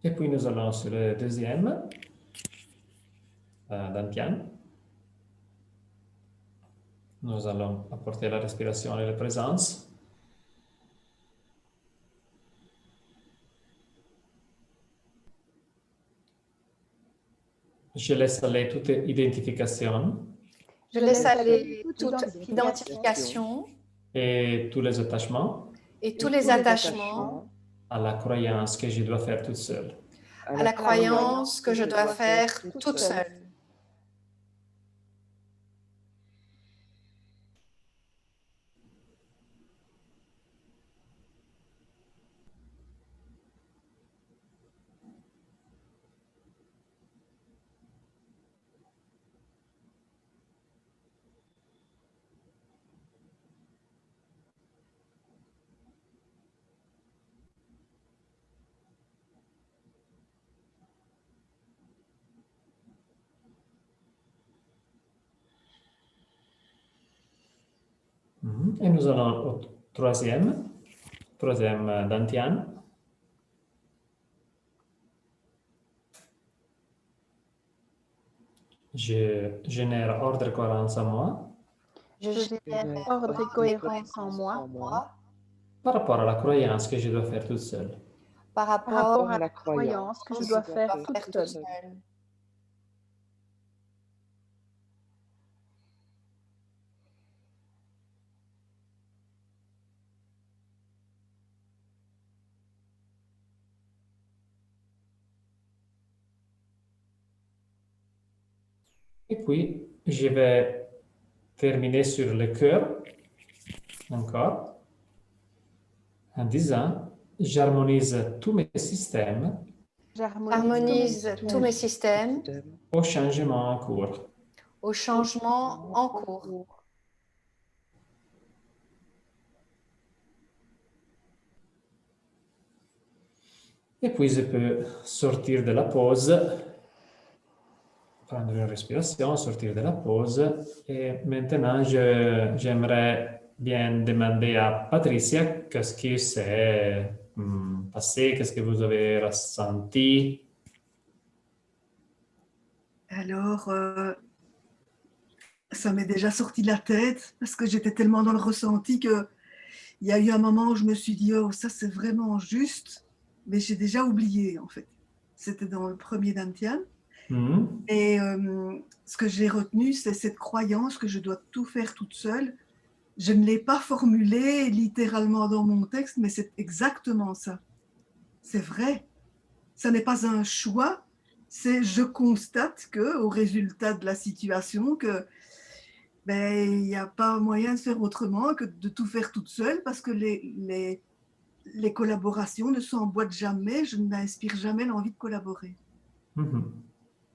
Speaker 3: Et puis nous allons sur le deuxième dantian. Nous allons apporter la respiration et la présence. Je laisse aller toute identification
Speaker 1: Je laisse aller toute identification
Speaker 3: et tous les attachements
Speaker 1: et tous les attachements
Speaker 3: à la croyance que je dois faire toute seule.
Speaker 1: à la croyance que je dois faire toute seule.
Speaker 3: Et nous allons au troisième dantian. Je génère ordre et cohérence en moi
Speaker 1: Je génère
Speaker 4: Ordre et cohérence en moi
Speaker 3: par rapport à la croyance que je dois faire toute seule.
Speaker 1: par
Speaker 4: par
Speaker 1: rapport
Speaker 4: rapport à la croyance que je dois faire toute seule.
Speaker 3: Et puis, je vais terminer sur le cœur, encore, en disant, j'harmonise tous mes systèmes
Speaker 1: Harmonise tous mes systèmes
Speaker 3: au changement en cours.
Speaker 1: au changement en cours.
Speaker 3: Et puis, je peux sortir de la pause, prendre une respiration, sortir de la pause. Et maintenant, j'aimerais bien demander à Patricia qu'est-ce qui s'est passé, qu'est-ce que vous avez ressenti.
Speaker 2: Alors, ça m'est déjà sorti de la tête parce que j'étais tellement dans le ressenti qu'il y a eu un moment où je me suis dit « Oh, ça c'est vraiment juste », mais j'ai déjà oublié en fait. C'était dans le premier dantian.
Speaker 3: Mhm.
Speaker 2: Et ce que j'ai retenu, c'est cette croyance que je dois tout faire toute seule. Je ne l'ai pas formulée littéralement dans mon texte, mais c'est exactement ça. C'est vrai. Ça n'est pas un choix, c'est je constate que, au résultat de la situation, que ben, il n'y a pas moyen de faire autrement que de tout faire toute seule parce que les collaborations ne s'emboîtent jamais, je n'inspire jamais l'envie de collaborer.
Speaker 3: Mhm.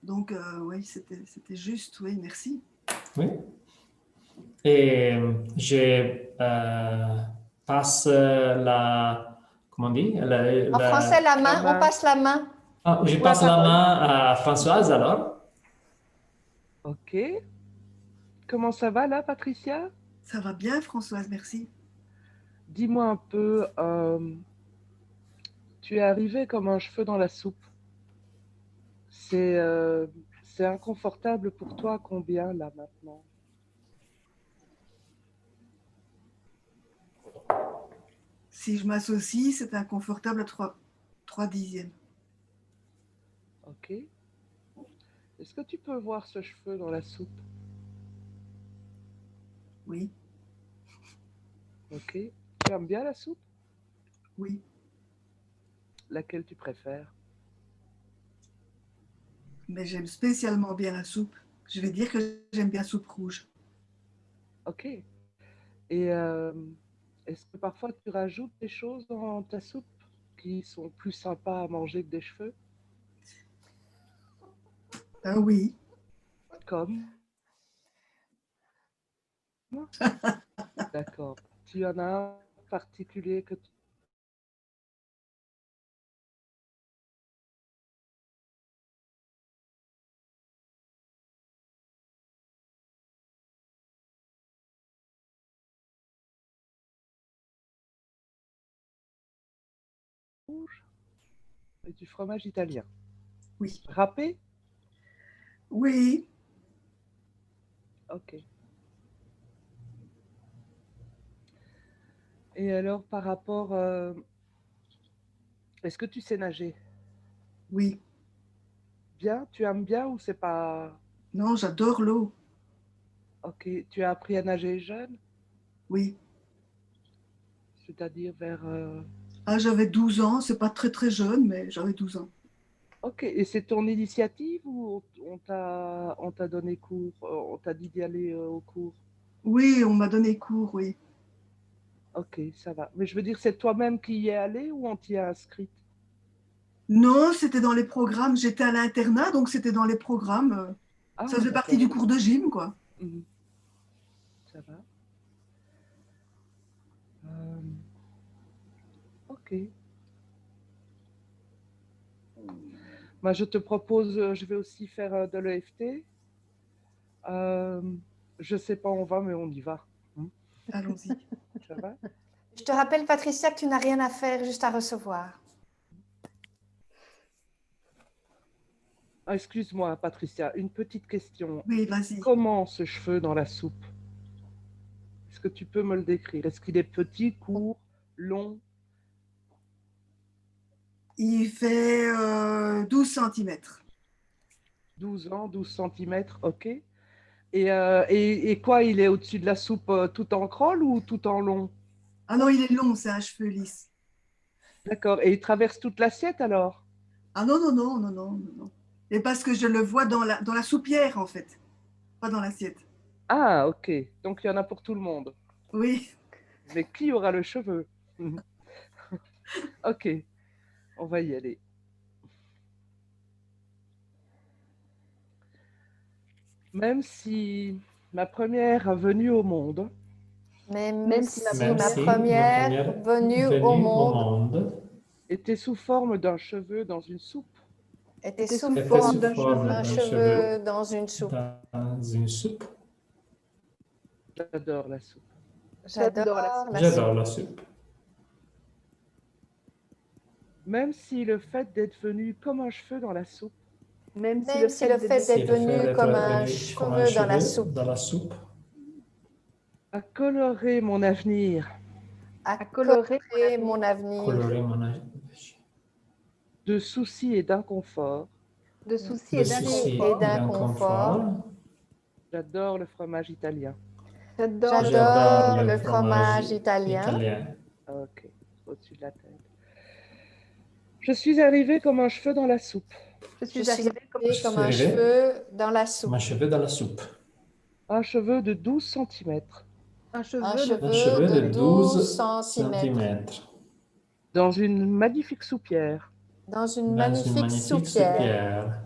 Speaker 2: Donc, oui, c'était juste, oui, merci.
Speaker 3: Oui. Et je passe la, comment on dit,
Speaker 1: En français, la main, on
Speaker 5: main.
Speaker 1: passe la main.
Speaker 3: Je
Speaker 5: Ou la
Speaker 3: passe la
Speaker 5: parole.
Speaker 3: main à Françoise alors.
Speaker 5: Ok. Comment ça va là, Patricia?
Speaker 2: Ça va bien, Françoise, merci.
Speaker 5: Dis-moi un peu, tu es arrivée comme un cheveu dans la soupe. C'est c'est inconfortable pour toi combien là maintenant?
Speaker 2: Si je m'associe, c'est inconfortable à 3 dixièmes.
Speaker 5: Ok. Est-ce que tu peux voir ce cheveu dans la soupe?
Speaker 2: Oui,
Speaker 5: Ok. Tu aimes bien la soupe?
Speaker 2: oui.
Speaker 5: Laquelle tu préfères?
Speaker 2: Mais j'aime spécialement bien la soupe. Je vais dire que j'aime bien la soupe rouge.
Speaker 5: Ok. Et est-ce que parfois tu rajoutes des choses dans ta soupe qui sont plus sympas à manger que des cheveux?
Speaker 2: Ah oui,
Speaker 5: Comme? D'accord. Tu en as un particulier que tu... rouge et du fromage italien.
Speaker 2: oui,
Speaker 5: Râpé?
Speaker 2: oui.
Speaker 5: Ok. Et alors, par rapport... est-ce que tu sais nager?
Speaker 2: Oui.
Speaker 5: Bien? Tu aimes bien ou c'est pas...
Speaker 2: Non, j'adore l'eau.
Speaker 5: Ok. Tu as appris à nager jeune?
Speaker 2: Oui.
Speaker 5: C'est-à-dire vers...
Speaker 2: Ah, j'avais 12 ans, c'est pas très très jeune, mais j'avais 12 ans.
Speaker 5: Ok. Et c'est ton initiative ou on t'a donné cours, on t'a dit d'y aller au cours?
Speaker 2: Oui, on m'a donné cours, oui.
Speaker 5: Ok, ça va. Mais je veux dire, c'est toi-même qui y es allé ou on t'y a inscrite?
Speaker 2: Non, c'était dans les programmes. J'étais à l'internat, donc c'était dans les programmes. Ça
Speaker 5: Ah,
Speaker 2: faisait partie du
Speaker 5: d'accord.
Speaker 2: cours de gym, quoi.
Speaker 5: Mhm. Ça va. Euh, ok. Moi, je te propose, je vais aussi faire de l'EFT. Euh, je sais pas où on va, mais on y va. Hmm.
Speaker 2: Allons-y.
Speaker 5: Ça va?
Speaker 1: Je te rappelle, Patricia, que tu n'as rien à faire, juste à recevoir.
Speaker 5: Ah, excuse-moi, Patricia, une petite question.
Speaker 2: Oui, vas-y.
Speaker 5: Comment ce cheveu dans la soupe? Est-ce que tu peux me le décrire? Est-ce qu'il est petit, court, long?
Speaker 2: Il fait 12 centimètres.
Speaker 5: 12 ans, 12 centimètres, ok. Et quoi, il est au-dessus de la soupe tout en crawl ou tout en long?
Speaker 2: Ah non, il est long, c'est un cheveu lisse.
Speaker 5: D'accord. Et il traverse toute l'assiette alors?
Speaker 2: Ah non, non, non, non, non, non, non. Et parce que je le vois dans la soupière, en fait, pas dans l'assiette.
Speaker 5: Ah, ok. Donc il y en a pour tout le monde.
Speaker 2: Oui,
Speaker 5: Mais qui aura le cheveu? Ok, on va y aller. Même si ma première venue au monde
Speaker 1: Même
Speaker 4: Même si
Speaker 1: si
Speaker 4: ma
Speaker 3: Même
Speaker 1: ma
Speaker 3: si
Speaker 4: première
Speaker 3: ma
Speaker 1: première
Speaker 3: première
Speaker 1: venue au
Speaker 3: venue au
Speaker 1: monde
Speaker 3: monde
Speaker 5: était sous forme d'un cheveu dans une soupe,
Speaker 1: était
Speaker 4: était
Speaker 1: sous
Speaker 4: sous
Speaker 3: était
Speaker 1: forme
Speaker 3: sous
Speaker 4: forme d'un
Speaker 3: forme
Speaker 4: cheveu,
Speaker 1: d'un
Speaker 3: d'un cheveu
Speaker 1: cheveu dans une soupe.
Speaker 3: dans une soupe.
Speaker 5: j'adore la soupe.
Speaker 4: j'adore la
Speaker 1: J'adore
Speaker 4: soupe.
Speaker 1: la soupe.
Speaker 3: J'adore la soupe.
Speaker 5: Même si le fait d'être venu comme un cheveu dans la soupe
Speaker 4: Même si
Speaker 1: Même
Speaker 4: le
Speaker 1: si
Speaker 4: fait
Speaker 1: le
Speaker 4: d'être
Speaker 1: fait
Speaker 3: Si
Speaker 1: d'être
Speaker 3: le fait
Speaker 1: venu
Speaker 3: d'être
Speaker 1: comme un
Speaker 3: venu comme un
Speaker 1: cheveu dans la
Speaker 3: cheveu
Speaker 1: soupe
Speaker 3: dans la soupe
Speaker 5: a coloré mon avenir
Speaker 1: a
Speaker 4: a coloré
Speaker 1: coloré
Speaker 4: mon
Speaker 1: mon avenir
Speaker 3: colorer mon âge.
Speaker 5: de soucis et d'inconfort,
Speaker 4: De soucis
Speaker 3: de
Speaker 4: et
Speaker 3: soucis
Speaker 4: d'inconfort.
Speaker 3: et d'inconfort.
Speaker 5: J'adore le fromage italien.
Speaker 4: J'adore
Speaker 1: J'adore le fromage italien.
Speaker 5: Ok, au-dessus de la tête. Je suis arrivée comme un cheveu dans la soupe.
Speaker 4: Je
Speaker 1: Je
Speaker 4: suis
Speaker 1: suis
Speaker 4: arrivée comme
Speaker 1: arrivée comme un cheveu dans la soupe.
Speaker 3: Un cheveu dans la soupe.
Speaker 5: Un cheveu de 12 cm.
Speaker 4: un
Speaker 1: Un
Speaker 4: cheveu
Speaker 3: Un
Speaker 4: de
Speaker 3: cheveu de 12
Speaker 1: cm
Speaker 3: cm.
Speaker 5: Dans une magnifique soupière.
Speaker 1: dans une
Speaker 3: Dans une
Speaker 1: magnifique
Speaker 3: magnifique
Speaker 1: soupière.
Speaker 3: soupière.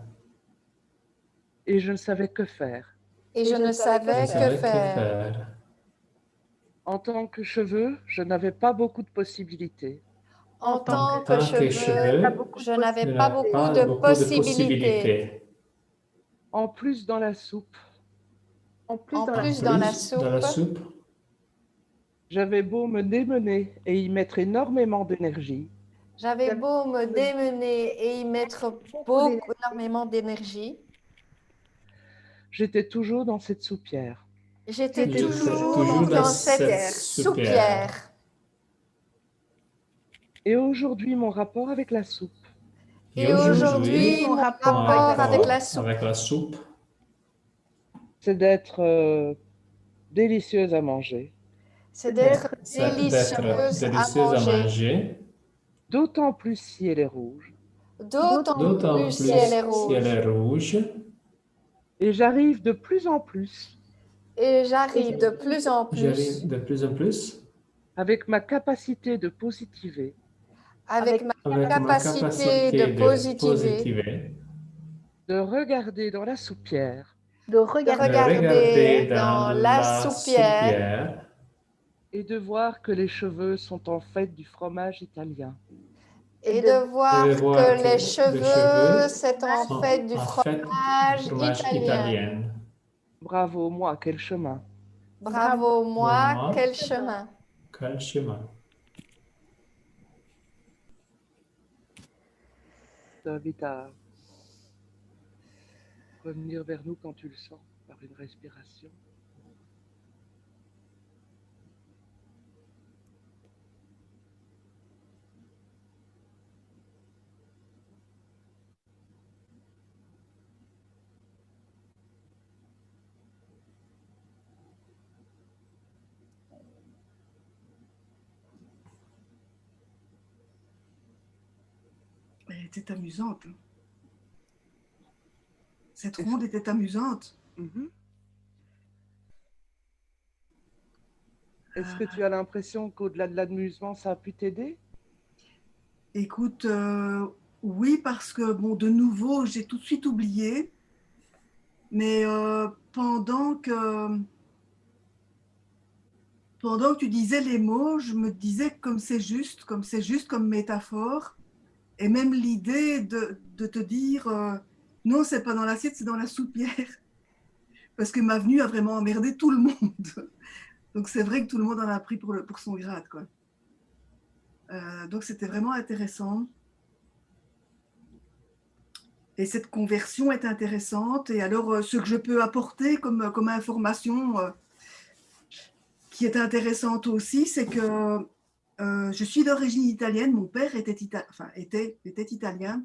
Speaker 5: Et je ne savais que faire.
Speaker 1: Et je ne savais
Speaker 3: Je
Speaker 1: que
Speaker 3: savais que
Speaker 1: faire.
Speaker 3: faire.
Speaker 5: En tant que cheveu, je n'avais pas beaucoup de possibilités.
Speaker 1: En tant
Speaker 3: En
Speaker 1: que
Speaker 3: tant que
Speaker 1: cheveu,
Speaker 3: cheveu,
Speaker 1: je n'avais
Speaker 3: il n'y
Speaker 1: pas
Speaker 3: a
Speaker 1: beaucoup
Speaker 3: pas
Speaker 1: de
Speaker 3: beaucoup de
Speaker 1: possibilités.
Speaker 3: possibilités.
Speaker 5: En plus, dans la soupe,
Speaker 4: En plus,
Speaker 1: En
Speaker 4: dans la
Speaker 1: plus,
Speaker 4: soupe,
Speaker 1: dans la
Speaker 3: Dans la
Speaker 1: soupe,
Speaker 3: soupe,
Speaker 5: j'avais beau me démener et y mettre énormément d'énergie.
Speaker 1: j'avais beau me démener et y mettre énormément d'énergie.
Speaker 5: J'étais toujours dans cette soupière.
Speaker 1: J'étais
Speaker 3: j'étais
Speaker 1: toujours dans cette soupière.
Speaker 5: Et aujourd'hui, mon rapport avec la soupe,
Speaker 1: Et aujourd'hui, mon rapport avec la soupe,
Speaker 5: c'est d'être délicieuse à manger.
Speaker 1: c'est d'être
Speaker 3: c'est
Speaker 1: délicieuse à
Speaker 3: délicieuse à
Speaker 1: manger.
Speaker 3: manger.
Speaker 5: D'autant plus si elle est rouge.
Speaker 1: D'autant
Speaker 3: D'autant
Speaker 1: plus si elle est
Speaker 3: si elle est
Speaker 1: rouge.
Speaker 3: rouge.
Speaker 5: Et j'arrive de plus en plus,
Speaker 1: Et j'arrive de plus en
Speaker 3: J'arrive
Speaker 1: plus
Speaker 3: de plus en plus
Speaker 5: avec ma capacité de positiver,
Speaker 1: avec ma
Speaker 3: avec ma
Speaker 1: capacité de positiver,
Speaker 5: de regarder dans la soupière
Speaker 4: de
Speaker 1: de
Speaker 4: regarder
Speaker 1: regarder dans la soupière
Speaker 5: et de voir que les cheveux sont en fait du fromage italien.
Speaker 1: et de voir que les cheveux, c'est en
Speaker 3: sont
Speaker 1: fait du
Speaker 3: en fait
Speaker 1: fromage italien.
Speaker 5: Bravo, moi, quel chemin.
Speaker 1: Bravo moi,
Speaker 3: Moi.
Speaker 1: quel chemin.
Speaker 3: Quel chemin.
Speaker 5: Je t'invite à revenir vers nous quand tu le sens, par une respiration.
Speaker 2: Elle était amusante. Cette ronde était amusante.
Speaker 5: Mhm. Est-ce que tu as l'impression qu'au-delà de l'amusement, ça a pu t'aider?
Speaker 2: Écoute, oui, parce que, bon, de nouveau, j'ai tout de suite oublié. Mais pendant que tu disais les mots, je me disais comme c'est juste comme métaphore. Et même l'idée de te dire, non, c'est pas dans l'assiette, c'est dans la soupière. Parce que ma venue a vraiment emmerdé tout le monde. Donc c'est vrai que tout le monde en a pris pour son grade, quoi. Donc c'était vraiment intéressant. Et cette conversion est intéressante. Et alors, ce que je peux apporter comme information qui est intéressante aussi, c'est que je suis d'origine italienne. Mon père était italien.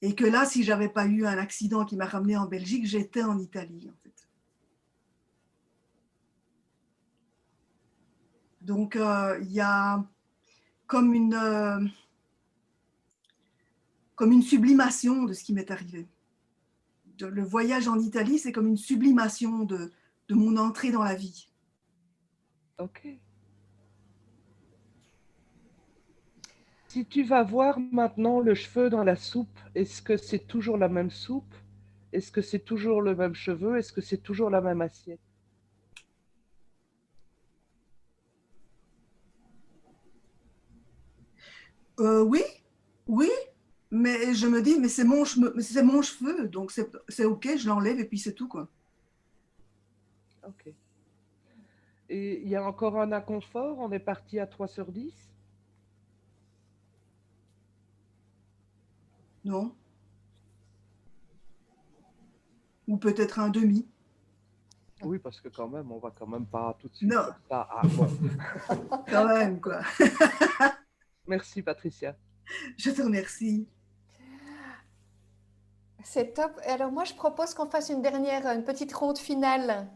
Speaker 2: Et que là, si je n'avais pas eu un accident qui m'a ramené en Belgique, j'étais en Italie, en fait. Donc, il y a comme une sublimation de ce qui m'est arrivé. Le voyage en Italie, c'est comme une sublimation de mon entrée dans la vie.
Speaker 5: Ok. Si tu vas voir maintenant le cheveu dans la soupe, est-ce que c'est toujours la même soupe? Est-ce que c'est toujours le même cheveu? Est-ce que c'est toujours la même assiette?
Speaker 2: Oui, mais je me dis, mais c'est mon cheveu, donc c'est ok, je l'enlève et puis c'est tout, quoi.
Speaker 5: Ok. Et il y a encore un inconfort? On est parti à 3 sur 10?
Speaker 2: Non. Ou peut-être un demi.
Speaker 5: Oui, parce que quand même, on va quand même pas tout de suite
Speaker 2: Non.
Speaker 5: comme ça. Ah, bon.
Speaker 2: Quand même, quoi.
Speaker 5: Merci, Patricia.
Speaker 2: Je te remercie.
Speaker 1: C'est top. Alors moi, je propose qu'on fasse une petite ronde finale.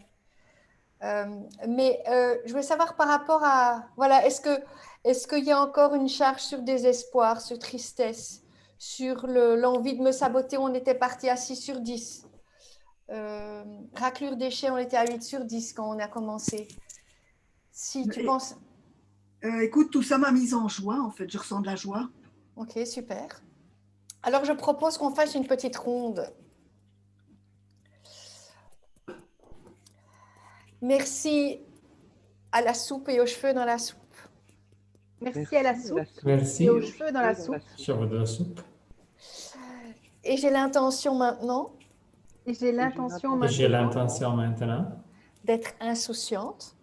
Speaker 1: Je voulais savoir par rapport à, voilà, est-ce qu'il y a encore une charge sur désespoir, sur tristesse, sur l'envie de me saboter? On était parti à 6 sur 10. Raclure déchets, on était à 8 sur 10 quand on a commencé. Si tu penses...
Speaker 2: Écoute, tout ça m'a mise en joie, en fait. Je ressens de la joie.
Speaker 1: Ok, super. Alors, je propose qu'on fasse une petite ronde. Merci à la soupe et aux cheveux dans la soupe.
Speaker 4: Merci à la soupe
Speaker 3: Merci
Speaker 4: et aux cheveux dans la soupe.
Speaker 3: cheveux de la soupe.
Speaker 1: Et j'ai l'intention maintenant
Speaker 4: Et j'ai l'intention
Speaker 3: Et j'ai
Speaker 4: maintenant
Speaker 3: l'intention maintenant
Speaker 1: d'être insouciante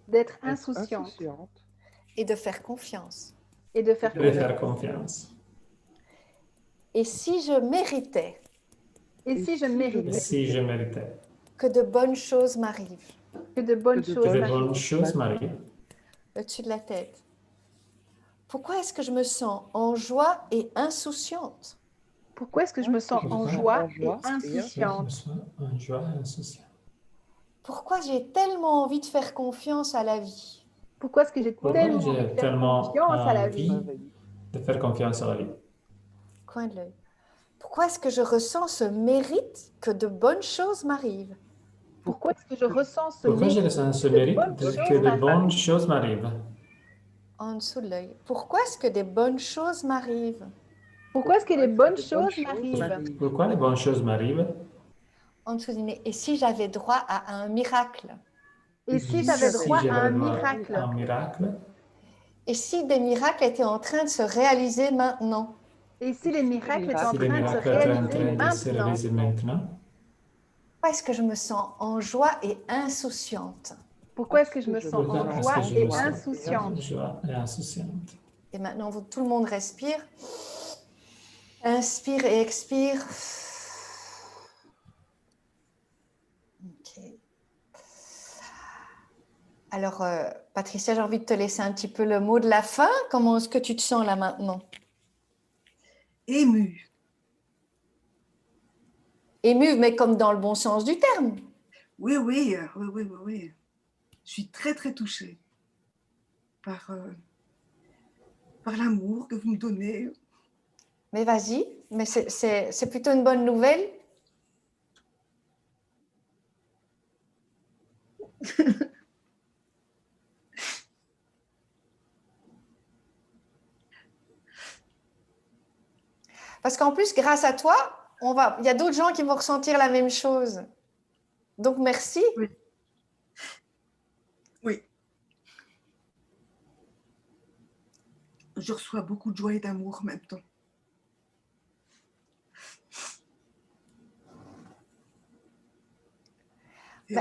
Speaker 4: d'être insouciante
Speaker 1: et de faire confiance.
Speaker 4: et de faire
Speaker 3: de faire confiance.
Speaker 1: Et si je méritais
Speaker 4: Et si je méritais
Speaker 3: Et si je méritais
Speaker 1: que de bonnes choses m'arrivent,
Speaker 4: que de bonnes
Speaker 3: que
Speaker 4: choses
Speaker 3: de
Speaker 4: m'arrivent,
Speaker 3: bonnes choses m'arrivent,
Speaker 1: au-dessus de la tête, pourquoi est-ce que je me sens en joie et insouciante?
Speaker 4: pourquoi est-ce que je me sens en joie et
Speaker 3: je me
Speaker 4: insouciante?
Speaker 3: sens en joie et insouciant.
Speaker 1: Pourquoi j'ai tellement envie de faire confiance à la vie?
Speaker 4: Pourquoi est-ce que j'ai
Speaker 3: Pourquoi
Speaker 4: tellement envie
Speaker 3: j'ai
Speaker 4: de faire
Speaker 3: tellement
Speaker 4: confiance à la vie?
Speaker 3: envie de faire confiance à la vie?
Speaker 1: Coin de l'œil. Pourquoi est-ce que je ressens ce mérite que de bonnes choses m'arrivent?
Speaker 4: Pourquoi est-ce que je ressens ce
Speaker 3: Pourquoi je
Speaker 4: mérite
Speaker 3: ressens ce
Speaker 4: que de
Speaker 3: mérite
Speaker 4: bonnes
Speaker 3: que
Speaker 4: choses
Speaker 3: de
Speaker 4: m'arrivent?
Speaker 3: bonnes choses m'arrivent?
Speaker 1: En dessous de l'œil. Pourquoi est-ce que des bonnes choses m'arrivent?
Speaker 4: Pourquoi est-ce que les bonnes choses m'arrivent?
Speaker 3: Pourquoi les bonnes choses m'arrivent?
Speaker 1: En dessous du nez. Et si j'avais droit à un miracle?
Speaker 4: Et si j'avais droit à un miracle?
Speaker 3: Un miracle?
Speaker 1: Et si des miracles étaient en train de se réaliser maintenant?
Speaker 4: Et si les miracles étaient en
Speaker 3: Si les
Speaker 4: train de se
Speaker 3: miracles étaient en
Speaker 4: réaliser
Speaker 3: train de se
Speaker 4: maintenant?
Speaker 3: réaliser maintenant?
Speaker 1: Pourquoi est-ce que je me sens en joie et insouciante?
Speaker 4: Pourquoi est-ce que je me sens
Speaker 3: Pourquoi
Speaker 4: en
Speaker 3: est-ce
Speaker 4: joie
Speaker 3: que je
Speaker 4: et
Speaker 3: me sens
Speaker 4: insouciante?
Speaker 3: en joie et insouciante?
Speaker 1: Et maintenant, tout le monde respire. Inspire et expire. Ok. Alors, Patricia, j'ai envie de te laisser un petit peu le mot de la fin. Comment est-ce que tu te sens là maintenant?
Speaker 2: Émue.
Speaker 1: Émue, mais comme dans le bon sens du terme.
Speaker 2: Oui, oui, oui, oui, oui, oui. Je suis très, très touchée par l'amour que vous me donnez.
Speaker 1: Mais vas-y, mais c'est plutôt une bonne nouvelle. Parce qu'en plus, grâce à toi, il y a d'autres gens qui vont ressentir la même chose. Donc, merci.
Speaker 2: Oui. Oui. Je reçois beaucoup de joie et d'amour en même temps.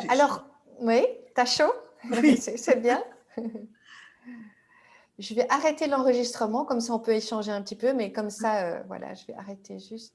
Speaker 1: Alors, oui, t'as chaud?
Speaker 2: Oui.
Speaker 1: C'est bien. Je vais arrêter l'enregistrement, comme ça on peut échanger un petit peu, mais comme ça, voilà, je vais arrêter juste.